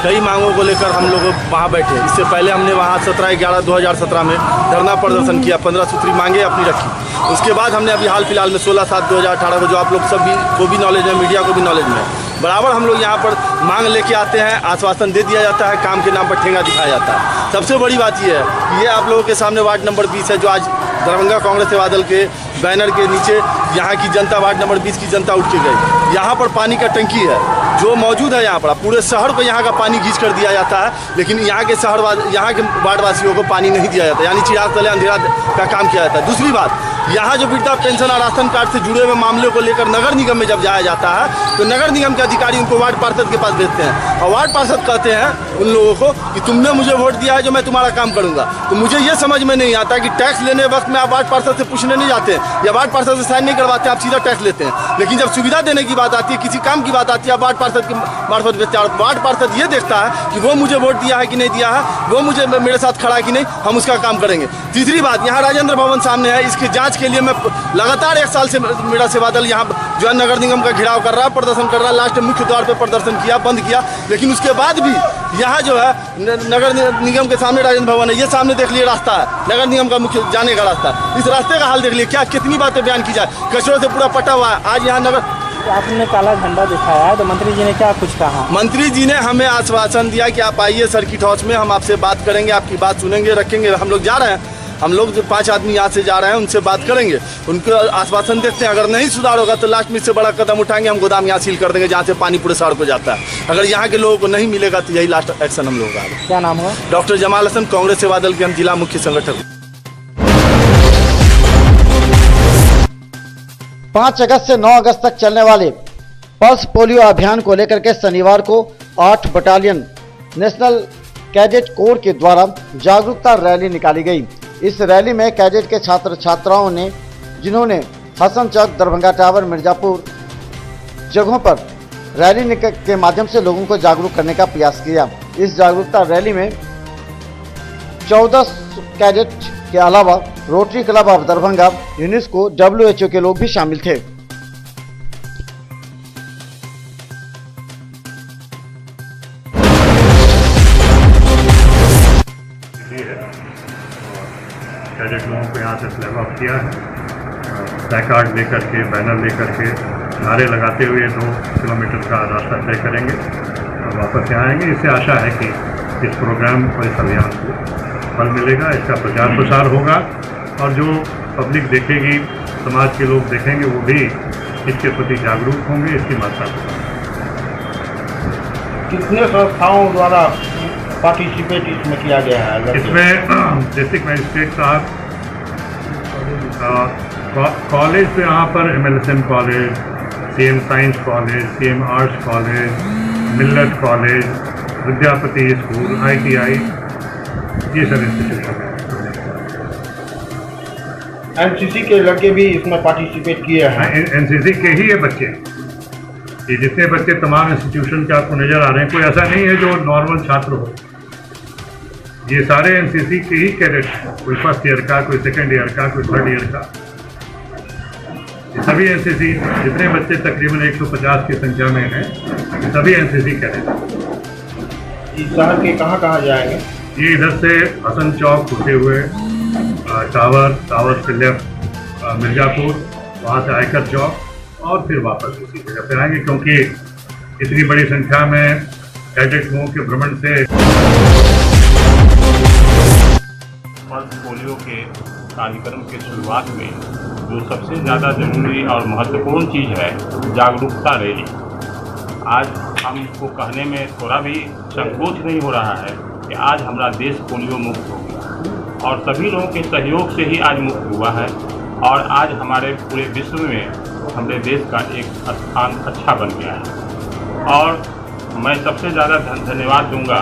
कई मांगों को लेकर हम लोग वहाँ बैठे। इससे पहले हमने वहाँ 17/11/2017 में धरना प्रदर्शन किया, 15 सूत्री मांगे अपनी रखी। उसके बाद हमने अभी हाल फिलहाल में 16/7/2018 को, जो आप लोग सभी को भी नॉलेज है, मीडिया को भी नॉलेज में, बराबर हम लोग यहाँ पर मांग लेके आते हैं, आश्वासन दे दिया जाता है, काम के नाम पर ठेंगा दिखाया जाता है। सबसे बड़ी बात ये है कि ये आप लोगों के सामने वार्ड नंबर 20 है, जो आज दरभंगा कांग्रेस से बादल के बैनर के नीचे यहाँ की जनता, वार्ड नंबर 20 की जनता उठ के गई। यहाँ पर पानी का टंकी है जो मौजूद है यहाँ पर, पूरे शहर को यहाँ का पानी घींच कर दिया जाता है, लेकिन यहाँ के वार्डवासियों को पानी नहीं दिया जाता, यानी चिराग तले अंधेरा का काम किया जाता है। दूसरी बात, यहाँ जो वृद्धा पेंशन और राशन कार्ड से जुड़े हुए मामले को लेकर नगर निगम में जब जाया जाता है तो नगर निगम के अधिकारी उनको वार्ड पार्षद के पास भेजते हैं, और वार्ड पार्षद कहते हैं उन लोगों को कि तुमने मुझे वोट दिया है, जो मैं तुम्हारा काम करूँगा। तो मुझे ये समझ में नहीं आता कि टैक्स लेने वक्त में आप वार्ड पार्षद से पूछने नहीं जाते या वार्ड पार्षद से साइन नहीं करवाते, आप सीधा टैक्स लेते हैं। लेकिन जब सुविधा देने की बात आती है, किसी काम की बात आती है, वार्ड पार्षद के मार्फत भेजते हैं। वार्ड पार्षद ये देखता है कि वो मुझे वोट दिया है कि नहीं दिया है, वो मुझे मेरे साथ खड़ा है कि नहीं, हम उसका काम करेंगे। तीसरी बात, यहाँ राजेंद्र भवन सामने है, इसकी जाँच के लिए मैं लगातार 1 साल से मेरा से बादल यहाँ जो है नगर निगम का घिराव कर रहा है, प्रदर्शन कर रहा है। लास्ट मुख्य द्वार पे प्रदर्शन किया, बंद किया, लेकिन उसके बाद भी यहाँ जो है नगर निगम के सामने राजेंद्र भवन है, ये सामने देख लिए रास्ता है, नगर निगम का मुख्य जाने का रास्ता। इस रास्ते का हाल देख लिए, क्या कितनी बातें बयान की जाए, कचरों से पूरा पटा हुआ है। आज यहाँ नगर आपने काला झंडा दिखाया है, तो मंत्री जी ने क्या कुछ कहा? मंत्री जी ने हमें आश्वासन दिया कि आप आइए सर्किट हाउस में, हम आपसे बात करेंगे, आपकी बात सुनेंगे, रखेंगे। हम लोग जा रहे हैं, हम लोग जो 5 आदमी यहाँ से जा रहे हैं, उनसे बात करेंगे, उनको आश्वासन देते हैं। अगर नहीं सुधार होगा तो लास्ट में इससे बड़ा कदम उठाएंगे, हम गोदाम यहाँ सील कर देंगे जहाँ से पानी पूरे शहर को जाता है। अगर यहाँ के लोगों को नहीं मिलेगा तो यही लास्ट एक्शन हम लोगों का है। क्या नाम है? डॉक्टर जमाल हसन, कांग्रेस से बादल के हम जिला मुख्य संगठक। 5 अगस्त से 9 अगस्त तक चलने वाले पल्स पोलियो अभियान को लेकर के शनिवार को 8 बटालियन नेशनल कैडेट कोर के द्वारा जागरूकता रैली निकाली गई। इस रैली में कैडेट के छात्र छात्राओं ने, जिन्होंने हसन चौक, दरभंगा टावर, मिर्जापुर जगहों पर रैली के माध्यम से लोगों को जागरूक करने का प्रयास किया। इस जागरूकता रैली में 14 कैडेट के अलावा rotary club of Darbhanga, UNESCO, WHO के लोग भी शामिल थे। कैडेट लोगों को यहाँ से फ्लैग ऑफ किया है, प्लैकार्ड लेकर के, बैनर लेकर के, नारे लगाते हुए 2 किलोमीटर का रास्ता तय करेंगे और वापस यहाँ आएंगे। इससे आशा है कि इस प्रोग्राम और इस अभियान को फल मिलेगा, इसका प्रचार प्रसार होगा और जो पब्लिक देखेगी, समाज के लोग देखेंगे, वो भी इसके प्रति जागरूक होंगे, इसकी मात्रा को। कितने संस्थाओं द्वारा पार्टिसिपेट इसमें किया गया है? इसमें डिस्ट्रिक्ट मजिस्ट्रेट साहब, कॉलेज तो यहाँ पर MLSM college, CM science college, CM arts college, मिल्लत कॉलेज, विद्यापति स्कूल, ITI, ये सब इंस्टीट्यूशन है। NCC के लड़के भी इसमें पार्टिसिपेट किए हैं? NCC के ही ये बच्चे, ये जितने बच्चे तमाम इंस्टीट्यूशन के आपको नज़र आ रहे हैं, कोई ऐसा नहीं है जो नॉर्मल छात्र हो, ये सारे NCC के ही कैडेट हैं। कोई फर्स्ट ईयर का, कोई सेकेंड ईयर का, कोई थर्ड ईयर का, ये सभी NCC, जितने बच्चे तकरीबन 150 की संख्या में हैं, सभी NCC कैडेट हैं। इस शहर के कहाँ जाएंगे? ये इधर से हसन चौक होते हुए टावर से लेफ्ट मिर्जापुर, वहाँ से आयकर चौक और फिर वापस उसी जगह पर आएंगे, क्योंकि इतनी बड़ी संख्या में कैडेट लोगों के भ्रमण से पल्स पोलियो के कार्यक्रम के शुरुआत में जो सबसे ज़्यादा जरूरी और महत्वपूर्ण चीज़ है, जागरूकता रैली। आज हमको कहने में थोड़ा भी संकोच नहीं हो रहा है कि आज हमारा देश पोलियो मुक्त हो गया और सभी लोगों के सहयोग से ही आज मुक्त हुआ है और आज हमारे पूरे विश्व में हमारे देश का एक स्थान अच्छा बन गया है। और मैं सबसे ज़्यादा धन्यवाद दूंगा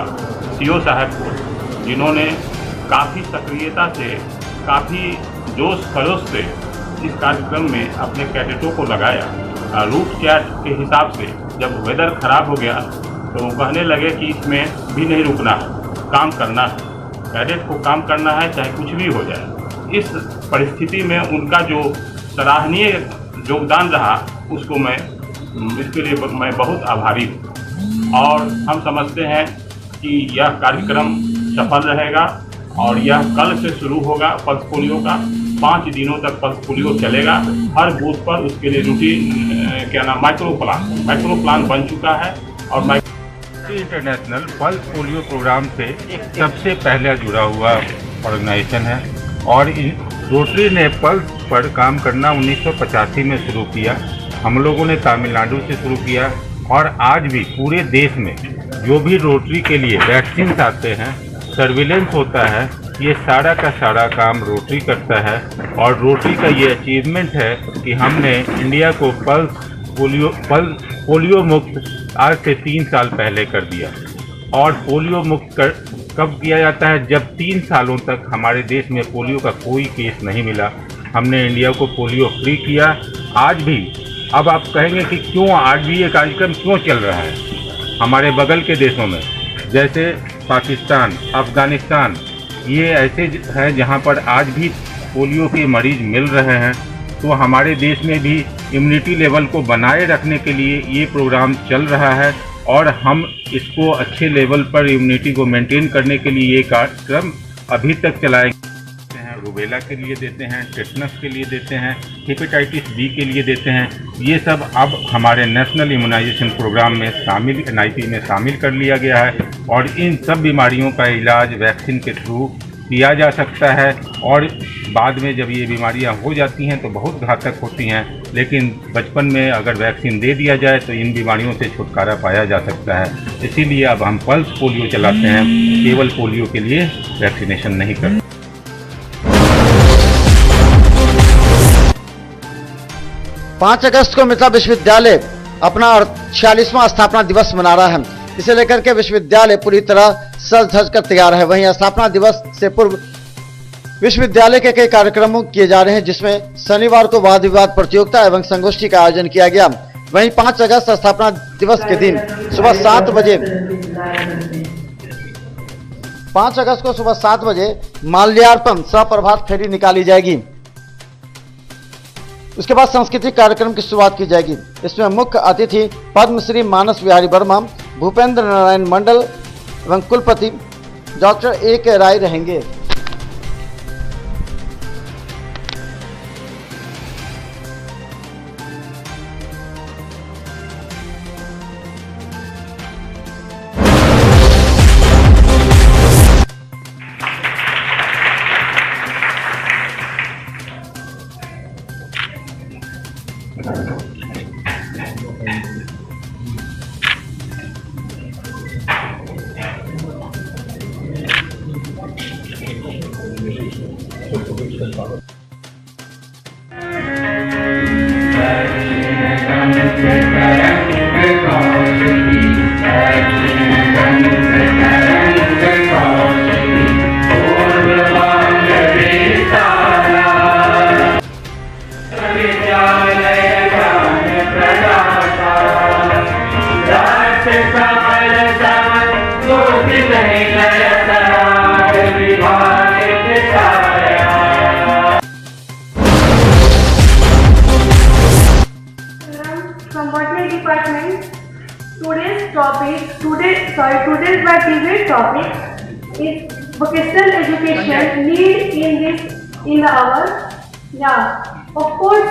सीओ साहब को, जिन्होंने काफ़ी सक्रियता से, काफ़ी जोश खरोश से इस कार्यक्रम में अपने कैडेटों को लगाया। रूट चैट के हिसाब से जब वेदर ख़राब हो गया तो वो कहने लगे कि इसमें भी नहीं रुकना है, काम करना है, कैडेट को काम करना है चाहे कुछ भी हो जाए। इस परिस्थिति में उनका जो सराहनीय योगदान रहा उसको इसके लिए मैं बहुत आभारी हूँ। और हम समझते हैं कि यह कार्यक्रम सफल रहेगा और यह कल से शुरू होगा। पल्स पोलियो का 5 दिनों तक पल्स पोलियो चलेगा हर बूथ पर। उसके लिए रूटीन माइक्रो प्लान बन चुका है और इंटरनेशनल पल्स पोलियो प्रोग्राम से सबसे पहले जुड़ा हुआ ऑर्गेनाइजेशन है और रोटरी ने पल्स पर काम करना 1985 में शुरू किया। हम लोगों ने तमिलनाडु से शुरू किया और आज भी पूरे देश में जो भी रोटरी के लिए वैक्सीन आते हैं, सर्विलेंस होता है, ये सारा का सारा काम रोटरी करता है। और रोटरी का ये अचीवमेंट है कि हमने इंडिया को पोलियो मुक्त आज से 3 साल पहले कर दिया। और पोलियो मुक्त कब किया जाता है? जब 3 सालों तक हमारे देश में पोलियो का कोई केस नहीं मिला। हमने इंडिया को पोलियो फ्री किया। आज भी, अब आप कहेंगे कि क्यों आज भी ये कार्यक्रम क्यों चल रहा है? हमारे बगल के देशों में जैसे पाकिस्तान, अफ़गानिस्तान, ये ऐसे हैं जहाँ पर आज भी पोलियो के मरीज मिल रहे हैं। तो हमारे देश में भी इम्यूनिटी लेवल को बनाए रखने के लिए ये प्रोग्राम चल रहा है और हम इसको अच्छे लेवल पर इम्यूनिटी को मेंटेन करने के लिए ये कार्यक्रम अभी तक चलाए हैं। रूबेला के लिए देते हैं, टेटनस के लिए देते हैं, हेपेटाइटिस बी के लिए देते हैं। ये सब अब हमारे नेशनल इम्यूनाइजेशन प्रोग्राम में शामिल, NIP में शामिल कर लिया गया है और इन सब बीमारियों का इलाज वैक्सीन के थ्रू किया जा सकता है। और बाद में जब ये बीमारियां हो जाती हैं तो बहुत घातक होती हैं, लेकिन बचपन में अगर वैक्सीन दे दिया जाए तो इन बीमारियों से छुटकारा पाया जा सकता है। इसीलिए अब हम पल्स पोलियो चलाते हैं, केवल पोलियो के लिए वैक्सीनेशन नहीं करते। 5 अगस्त को मिथिला विश्वविद्यालय अपना 46वां स्थापना दिवस मना रहा है। इसे लेकर के विश्वविद्यालय पूरी तरह सज धज कर तैयार है। वहीं स्थापना दिवस से पूर्व विश्वविद्यालय के कई कार्यक्रमों किए जा रहे हैं, जिसमें शनिवार को वाद विवाद प्रतियोगिता एवं संगोष्ठी का आयोजन किया गया। वहीं 5 अगस्त स्थापना दिवस के दिन सुबह 7 बजे 5 अगस्त को सुबह 7 बजे माल्यार्पण सह प्रभात फेरी निकाली जाएगी। उसके बाद सांस्कृतिक कार्यक्रम की शुरुआत की जाएगी। इसमें मुख्य अतिथि पद्मश्री मानस विहारी वर्मा, भूपेंद्र नारायण मंडल एवं कुलपति डॉक्टर A.K. राय रहेंगे। From botany department, today's debate topic is vocational education need in the hour. Yeah, of course,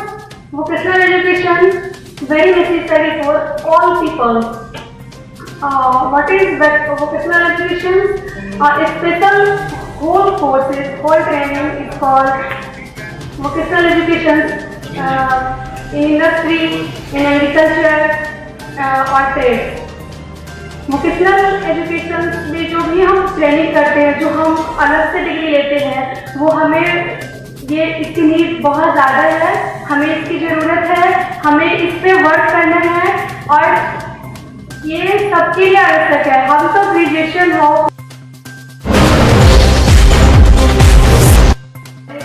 vocational education very necessary for all people. What is vocational education? A special whole courses, whole training is called vocational education in industry, in agriculture or trade. Vocational education में जो भी हम training करते हैं, जो हम अलग से डिग्री लेते हैं, वो हमें ये इसकी नीड बहुत ज़्यादा है, हमें इसकी ज़रूरत है, हमें इस पे वर्क करना है और ये सबके लिए आवश्यक है। हम तो ग्रेजुएशन हो।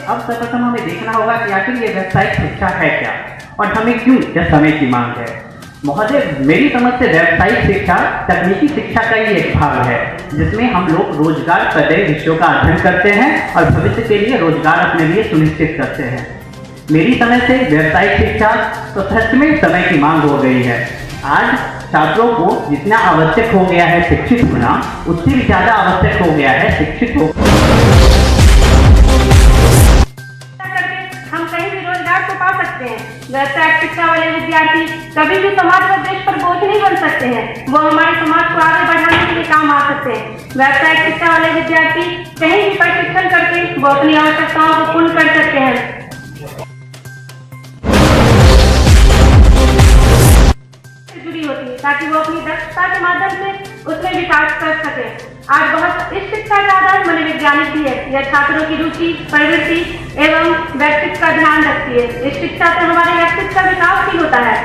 अब सर्वप्रथम हमें देखना होगा कि आखिर ये व्यावसायिक शिक्षा है क्या और हमें क्यों यह समय की मांग है। महोदय, मेरी समझ से व्यावसायिक शिक्षा तकनीकी शिक्षा का ही एक भाग है, जिसमें हम लोग रोजगार पदे विषयों का अध्ययन करते हैं और भविष्य के लिए रोजगार अपने लिए सुनिश्चित करते हैं। मेरी समझ से व्यावसायिक शिक्षा तो सच में समय की मांग हो गई है। आज छात्रों को जितना आवश्यक हो गया है शिक्षित होना, उससे भी ज्यादा आवश्यक हो गया है शिक्षित हो। हम कहीं भी रोजगार को पा सकते हैं। व्यावसायिक शिक्षा वाले विद्यार्थी कभी भी समाज व देश पर बोझ नहीं बन सकते हैं, वो हमारे समाज को आगे बढ़ाने के लिए काम आ सकते हैं। व्यावसायिक शिक्षा वाले विद्यार्थी कहीं भी प्रशिक्षण करके वो अपनी आवश्यकताओं को पूर्ण कर सकते हैं। जुड़ी होती है ताकि वो अपनी दक्षता के माध्यम से उसमें विकास कर सके। आज बहुत इस शिक्षा का आधार मनोवैज्ञानिक भी है। यह छात्रों की रुचि, प्रवृत्ति एवं व्यक्तित्व का ध्यान रखती है। इस शिक्षा से हमारे व्यक्तित्व का विकास भी होता है।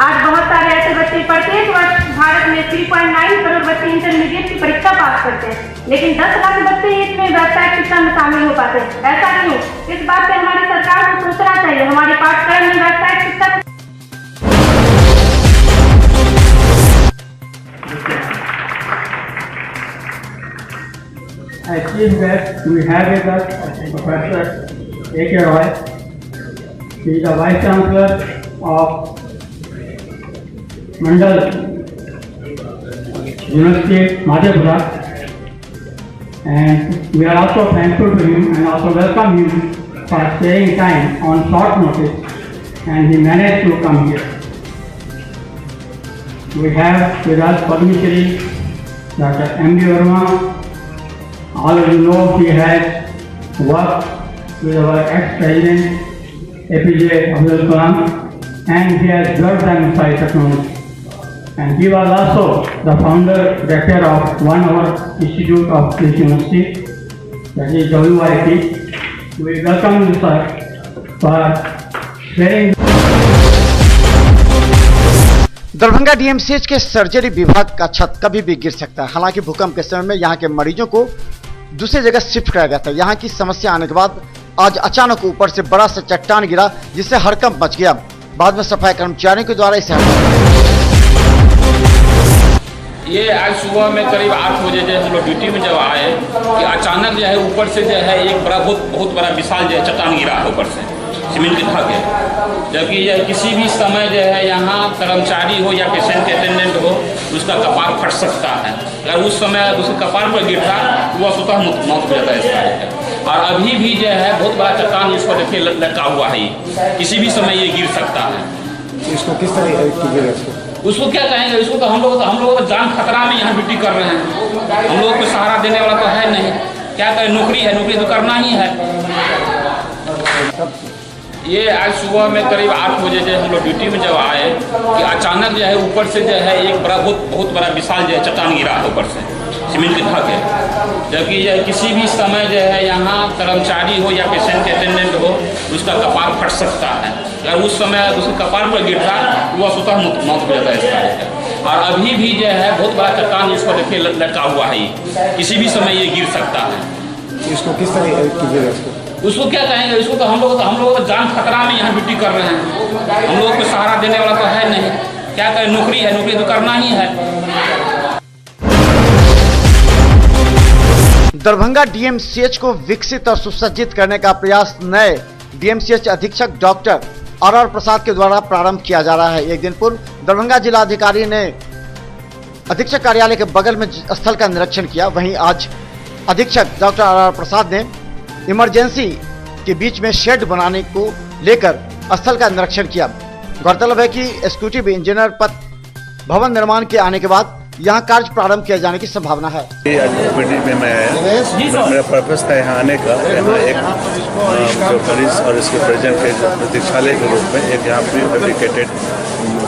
आज बहुत सारे ऐसे बच्चे प्रत्येक वर्ष भारत में 3.9 करोड़ बच्चे इंटरमीडिएट की परीक्षा पास करते हैं, लेकिन 10 लाख बच्चे इसमें व्यावसायिक शिक्षा में शामिल हो पाते हैं। ऐसा क्यों? इस बात पर हमारी सरकार को सोचना चाहिए। हमारे पाठ्यक्रम में व्यावसायिक शिक्षा I feel that we have with us Professor A.K. Roy. He is the Vice Chancellor of Mandal University, Madhepura, and we are also thankful to him and also welcome him for staying time on short notice, and he managed to come here. We have with us Padma Shri Dr. M.D. Verma. All of you know he has worked with our ex-president APJ Abdul Kalam, and he has worked on missile technology. And he was also the founder director of one of our institute of this university, that is WIT. We welcome you, sir, for sharing. Darbhanga DMCH के surgery विभाग का छत कभी भी गिर सकता है। हालांकि भूकंप के समय में यहाँ के मरीजों को दूसरी जगह शिफ्ट कराया गया था। यहाँ की समस्या आने के बाद आज अचानक ऊपर से बड़ा सा चट्टान गिरा, जिससे हड़कंप मच गया। बाद में सफाई कर्मचारियों के द्वारा इसे ये आज सुबह में करीब 8 बजे जो हम लोग ड्यूटी में जब आए कि अचानक जो है ऊपर से जो है एक बड़ा बहुत बड़ा विशाल जो है चट्टान गिरा है ऊपर से सीमेंट के धागे। जबकि यह किसी भी समय जो है यहाँ कर्मचारी हो या पेशेंट अटेंडेंट हो, उसका कपार फट सकता है। अगर उस समय उसके कपार पर गिरता तो वह स्वतः मौत हो जाता है इसका। और अभी भी जो है बहुत बड़ा चट्टान इस पर देखिए लटका हुआ है, किसी भी समय ये गिर सकता है। इसको किस तरह उसको क्या कहेंगे? इसको तो हम लोग तो जान खतरा में यहाँ ड्यूटी कर रहे हैं। हम लोग को सहारा देने वाला तो है नहीं। क्या करें? नौकरी है, नौकरी तो करना ही है। ये आज सुबह में करीब 8 बजे जो हम लोग ड्यूटी में जब आए कि अचानक जो है ऊपर से जो है एक बहुत बड़ा विशाल जो है चट्टान गिरा है ऊपर से सीमेंट के धागे। जबकि यह किसी भी समय जो है यहाँ कर्मचारी हो या पेशेंट अटेंडेंट हो, उसका कपार फट सकता है। अगर उस समय उसके कपार पर गिरता तो वह स्वतः मौत हो जाता है इसका। और अभी भी जो है बहुत बड़ा चट्टान इस पर देखिए लटका हुआ है, किसी भी समय ये गिर सकता है। इसको किस तरह उसको क्या कहेंगे? इसको तो हम लोग तो जान खतरा में यहाँ ड्यूटी कर रहे हैं। हम लोग को सहारा देने वाला तो है नहीं। क्या करें? नौकरी है, नौकरी तो करना ही है। दरभंगा डीएमसीएच को विकसित और सुसज्जित करने का प्रयास नए डीएमसीएच अधीक्षक डॉक्टर आर प्रसाद के द्वारा प्रारंभ किया जा रहा है। एक दिन पूर्व दरभंगा जिलाधिकारी ने अधीक्षक कार्यालय के बगल में स्थल का निरीक्षण किया। वहीं आज अधीक्षक डॉक्टर आर प्रसाद ने इमरजेंसी के बीच में शेड बनाने को लेकर स्थल का निरीक्षण किया। गौरतलब है कि एग्जीक्यूटिव इंजीनियर पद भवन निर्माण के आने के बाद यहाँ कार्य प्रारंभ किया जाने की संभावना है। में मैं आया, मेरा पर्पस था यहाँ आने का। यहाँ एक जो मरीज और इसके प्रेजेंट के प्रतीक्षालय के रूप में एक यहाँ प्री फैब्रिकेटेड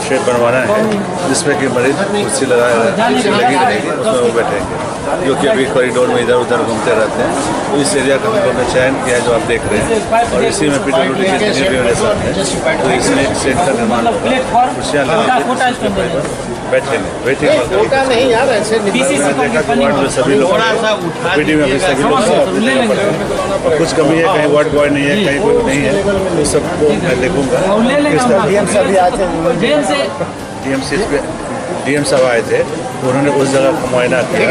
शेड बनवाना है जिसमें कि मरीज कुर्सी लगी रहेगी, उसमें वो बैठेंगे, क्योंकि अभी कॉरिडोर में इधर उधर घूमते रहते हैं। तो इस एरिया का हम लोग ने चयन किया है जो आप देख रहे हैं, और इसी में PWD के इंजीनियर भी मेरे साथ हैं। तो इसमें शेड का निर्माण होगा, कुर्सियाँ लगेंगी, बैठेंगे, वेटिंग नहीं यार ऐसे वार्ड में सभी लोग PD में भी सभी लोग, कुछ कमी है, कहीं वार्ड बॉय नहीं है, कहीं कोई नहीं है, तो सबको मैं देखूंगा। DM साहब आए थे, उन्होंने उस जगह का मुआयना किया,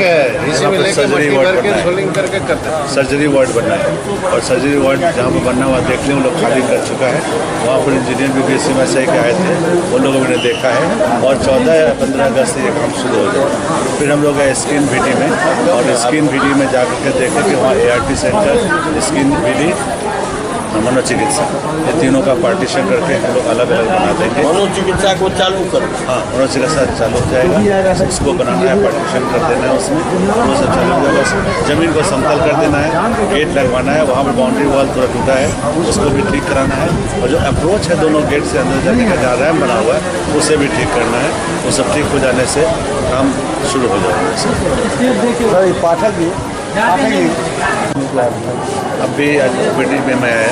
सर्जरी वार्ड बनना है, और सर्जरी वार्ड जहाँ पर बनना हुआ देख लें, उन लोग खाली कर चुका है। वहाँ पर इंजीनियर भी BSMSI के आए थे, उन लोगों ने देखा है, और 14 या 15 अगस्त से ये काम शुरू हो जाएगा। फिर हम लोग गए स्किन BD में, और स्किन BD में जाकर के देखें कि वहाँ ART सेंटर, स्किन BD, मनोचिकित्सा, ये तीनों का पार्टीशन करके हम लोग अलग अलग बना देंगे। मनोचिकित्सा को चालू करो, हाँ मनोचिकित्सा चालू हो जाएगा, इसको बनाना है, पार्टीशन कर देना है, उसमें वो सब चालू हो जाएगा। जमीन को समतल कर देना है, गेट लगवाना है, वहाँ पर बाउंड्री वॉल थोड़ा टूटा है, उसको भी ठीक कराना है, और जो अप्रोच है दोनों गेट से अंदर जाने का जहाँ रैम बना हुआ है उसे भी ठीक करना है। वो सब ठीक हो जाने से काम शुरू हो जाएगा। पाठक जी अभी OPD में मैं आया,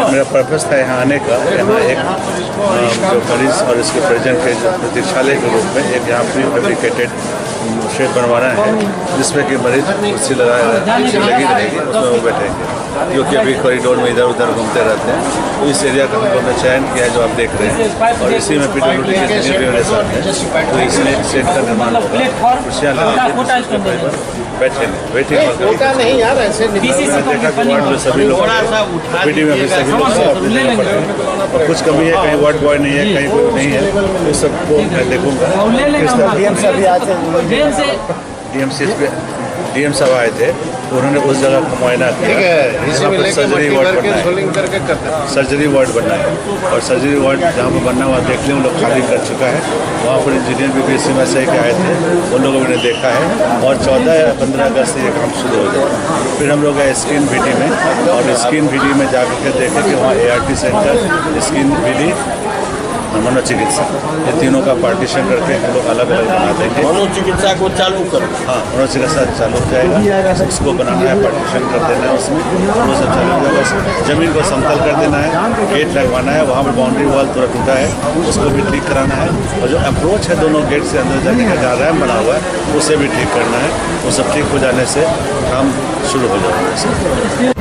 मेरा पर्पस था यहाँ आने का, यहाँ एक जो मरीज और इसके प्रेजेंट के प्रतीक्षालय के रूप में एक यहाँ प्री फैब्रिकेटेड शेड बनवाना है जिसमें कि मरीज कुर्सी लगी रहेगी, उसमें वो बैठेंगे, क्योंकि अभी कॉरिडोर में इधर उधर घूमते रहते हैं। तो इस एरिया का हम लोग ने चयन किया है जो आप देख रहे हैं, और इसी में PWD के इंजीनियर भी मेरे साथ हैं। तो इसमें शेड का निर्माण होगा, कुर्सियाँ लगेंगी, बैठेंगे, वेटिंग नहीं यार ऐसे देखा कि वार्ड में सभी लोग PD में भी सभी लोग, कुछ कमी है, कहीं वार्ड बॉय नहीं है, कहीं कोई नहीं है, तो सबको मैं देखूंगा। DM साहब आए थे, उन्होंने उस जगह का मुआयना किया, सर्जरी वार्ड बनना है, और सर्जरी वार्ड जहाँ पर बनना हुआ देख लें, उन लोग खाली कर चुका है। वहाँ पर इंजीनियर भी BSMSI के आए थे, उन लोगों ने देखा है, और 14 या 15 अगस्त से ये काम शुरू हो जाएगा। फिर हम लोग गए स्किन BD में, और स्किन BD में जाकर के देखें कि वहाँ ART सेंटर, स्किन BD, मनोचिकित्सा, ये तीनों का पार्टीशन करके हम लोग अलग अलग बना देंगे। मनोचिकित्सा को चालू करो, हाँ मनोचिकित्सा चालू हो जाएगा, इसको बनाना है, पार्टीशन कर देना है, उसमें वो सब चालू हो जाएगा। जमीन को समतल कर देना है, गेट लगवाना है, वहाँ पर बाउंड्री वॉल थोड़ा टूटा है, उसको भी ठीक कराना है, और जो अप्रोच है दोनों गेट से अंदर जाने का जहाँ रैम बना हुआ है उसे भी ठीक करना है। वो सब ठीक हो जाने से काम शुरू हो जाएगा।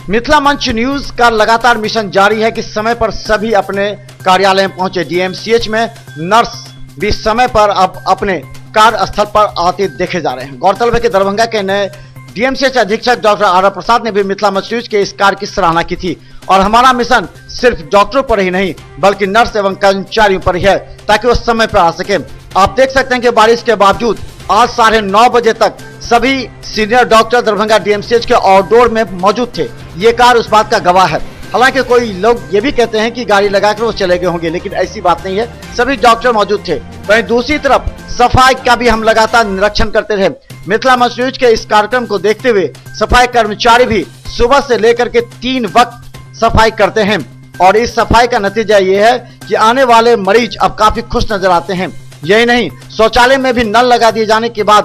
मिथिला मंच न्यूज का लगातार मिशन जारी है कि समय पर सभी अपने कार्यालय में पहुंचे। DMCH में नर्स भी समय पर अब अपने कार्यस्थल पर आते देखे जा रहे हैं। गौरतलब है कि दरभंगा के नए DMCH अधीक्षक डॉक्टर आर प्रसाद ने भी मिथिला मंच न्यूज के इस कार्य की सराहना की थी, और हमारा मिशन सिर्फ डॉक्टरों पर ही नहीं बल्कि नर्स एवं कर्मचारियों पर ही है, ताकि वो समय पर आ सके। आप देख सकते हैं कि बारिश के बावजूद आज 9:30 बजे तक सभी सीनियर डॉक्टर दरभंगा DMCH के आउटडोर में मौजूद थे। ये कार उस बात का गवाह है। हालांकि कोई लोग ये भी कहते हैं कि गाड़ी लगाकर वो चले गए होंगे, लेकिन ऐसी बात नहीं है, सभी डॉक्टर मौजूद थे। वहीं दूसरी तरफ सफाई का भी हम लगातार निरीक्षण करते रहे। मिथिला मंच न्यूज के इस कार्यक्रम को देखते हुए सफाई कर्मचारी भी सुबह से लेकर के 3 वक्त सफाई करते हैं, और इस सफाई का नतीजा ये है कि आने वाले मरीज अब काफी खुश नजर आते हैं। यही नहीं, शौचालय में भी नल लगा दिए जाने के बाद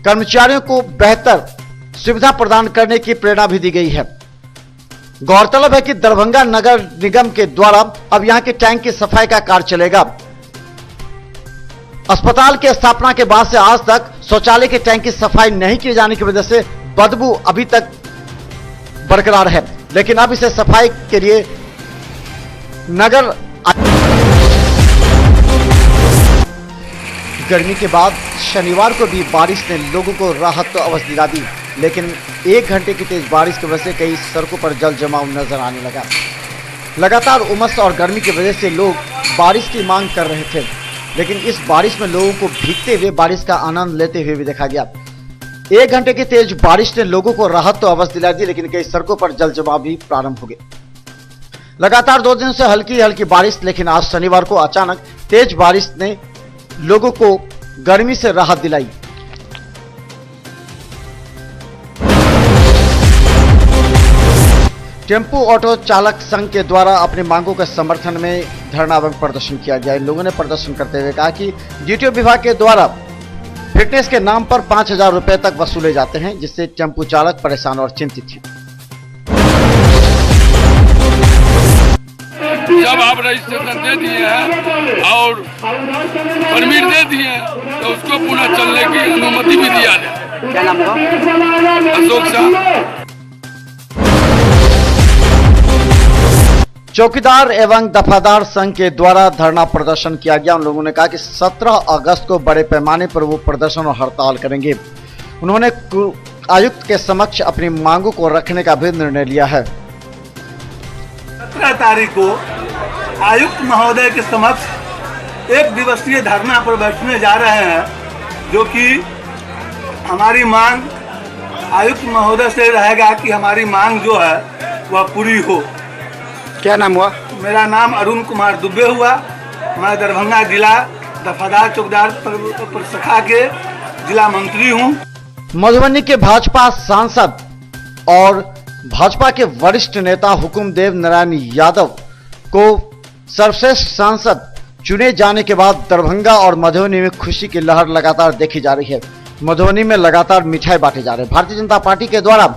कर्मचारियों को बेहतर सुविधा प्रदान करने की प्रेरणा भी दी गई है। गौरतलब है कि दरभंगा नगर निगम के द्वारा अब यहां के टैंक की सफाई का कार्य चलेगा। अस्पताल की स्थापना के बाद से आज तक शौचालय के टैंक की सफाई नहीं किए जाने की वजह से बदबू अभी तक बरकरार है, लेकिन अब इसे सफाई के लिए नगर गर्मी के बाद शनिवार को भी बारिश ने लोगों को राहत तो अवश्य दिला दी, लेकिन 1 घंटे की तेज बारिश की वजह से कई सड़कों पर जल जमाव नजर आने लगा। लगातार उमस और गर्मी की वजह से लोग बारिश की मांग कर रहे थे, लेकिन इस बारिश में लोगों को भीगते हुए बारिश का आनंद लेते हुए भी देखा गया। 1 घंटे की तेज बारिश ने लोगों को राहत तो अवश्य दिला दी, लेकिन कई सड़कों पर जल जमाव भी प्रारंभ हो गए। लगातार 2 दिन से हल्की हल्की बारिश, लेकिन आज शनिवार को अचानक तेज बारिश ने लोगों को गर्मी से राहत दिलाई। टेम्पो ऑटो चालक संघ के द्वारा अपनी मांगों के समर्थन में धरना एवं प्रदर्शन किया गया। इन लोगों ने प्रदर्शन करते हुए कहा कि डीटीओ विभाग के द्वारा फिटनेस के नाम पर 5,000 रुपए तक वसूले जाते हैं, जिससे टेम्पो चालक परेशान और चिंतित थे। जब आप रजिस्ट्रेशन दे दिए हैं और परमिट दे दिए हैं तो उसको पुनः चलने की अनुमति भी दिया जाए। क्या नाम है? अशोक शाह। चौकीदार एवं दफादार संघ के द्वारा धरना प्रदर्शन किया गया। उन लोगों ने कहा कि 17 अगस्त को बड़े पैमाने पर वो प्रदर्शन और हड़ताल करेंगे। उन्होंने आयुक्त के समक्ष अपनी मांगों को रखने का भी निर्णय लिया है। 17 तारीख को आयुक्त महोदय के समक्ष एक दिवसीय धरना पर बैठने जा रहे हैं, जो कि हमारी मांग आयुक्त महोदय से रहेगा कि हमारी मांग जो है वह पूरी हो। क्या नाम हुआ? मेरा नाम अरुण कुमार दुबे हुआ। मैं दरभंगा जिला दफादार चौकीदार प्रशाखा के जिला मंत्री हूँ। मधुबनी के भाजपा सांसद और भाजपा के वरिष्ठ नेता हुकुमदेव नारायण यादव को सर्वश्रेष्ठ सांसद चुने जाने के बाद दरभंगा और मधुबनी में खुशी की लहर लगातार देखी जा रही है। मधुबनी में लगातार मिठाई बांटे जा रहे हैं। भारतीय जनता पार्टी के द्वारा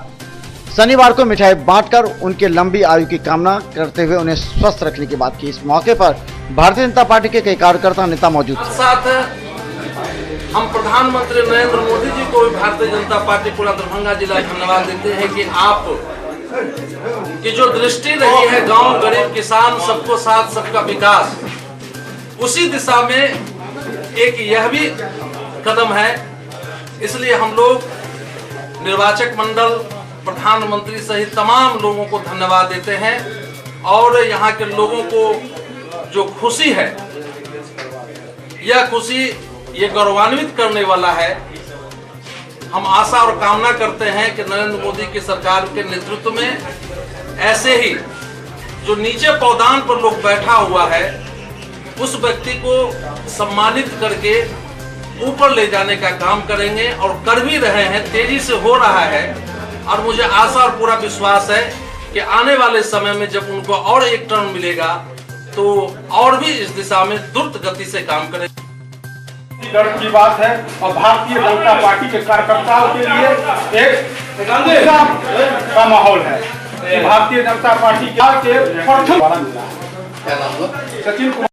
शनिवार को मिठाई बांटकर उनके लंबी आयु की कामना करते हुए उन्हें स्वस्थ रखने की बात की। इस मौके पर भारतीय जनता पार्टी के कई कार्यकर्ता नेता मौजूद थे। साथ हम प्रधानमंत्री नरेंद्र मोदी जी को भी भारतीय जनता पार्टी पूरा दरभंगा जिला धन्यवाद देते हैं कि आप की जो दृष्टि रही है गांव गरीब किसान सबको साथ सबका विकास, उसी दिशा में एक यह भी कदम है। इसलिए हम लोग निर्वाचक मंडल, प्रधानमंत्री सहित तमाम लोगों को धन्यवाद देते हैं और यहाँ के लोगों को जो खुशी है, यह खुशी ये गौरवान्वित करने वाला है। हम आशा और कामना करते हैं कि नरेंद्र मोदी की सरकार के नेतृत्व में ऐसे ही जो नीचे पौधान पर लोग बैठा हुआ है, उस व्यक्ति को सम्मानित करके ऊपर ले जाने का काम करेंगे और कर भी रहे हैं, तेजी से हो रहा है। और मुझे आशा और पूरा विश्वास है कि आने वाले समय में जब उनको और एक टर्न मिलेगा तो और भी इस दिशा में द्रुत गति से काम करेंगे। गर्व की बात है और भारतीय जनता पार्टी के कार्यकर्ताओं के लिए एक का माहौल है। भारतीय जनता पार्टी के प्रथम सचिन कुमार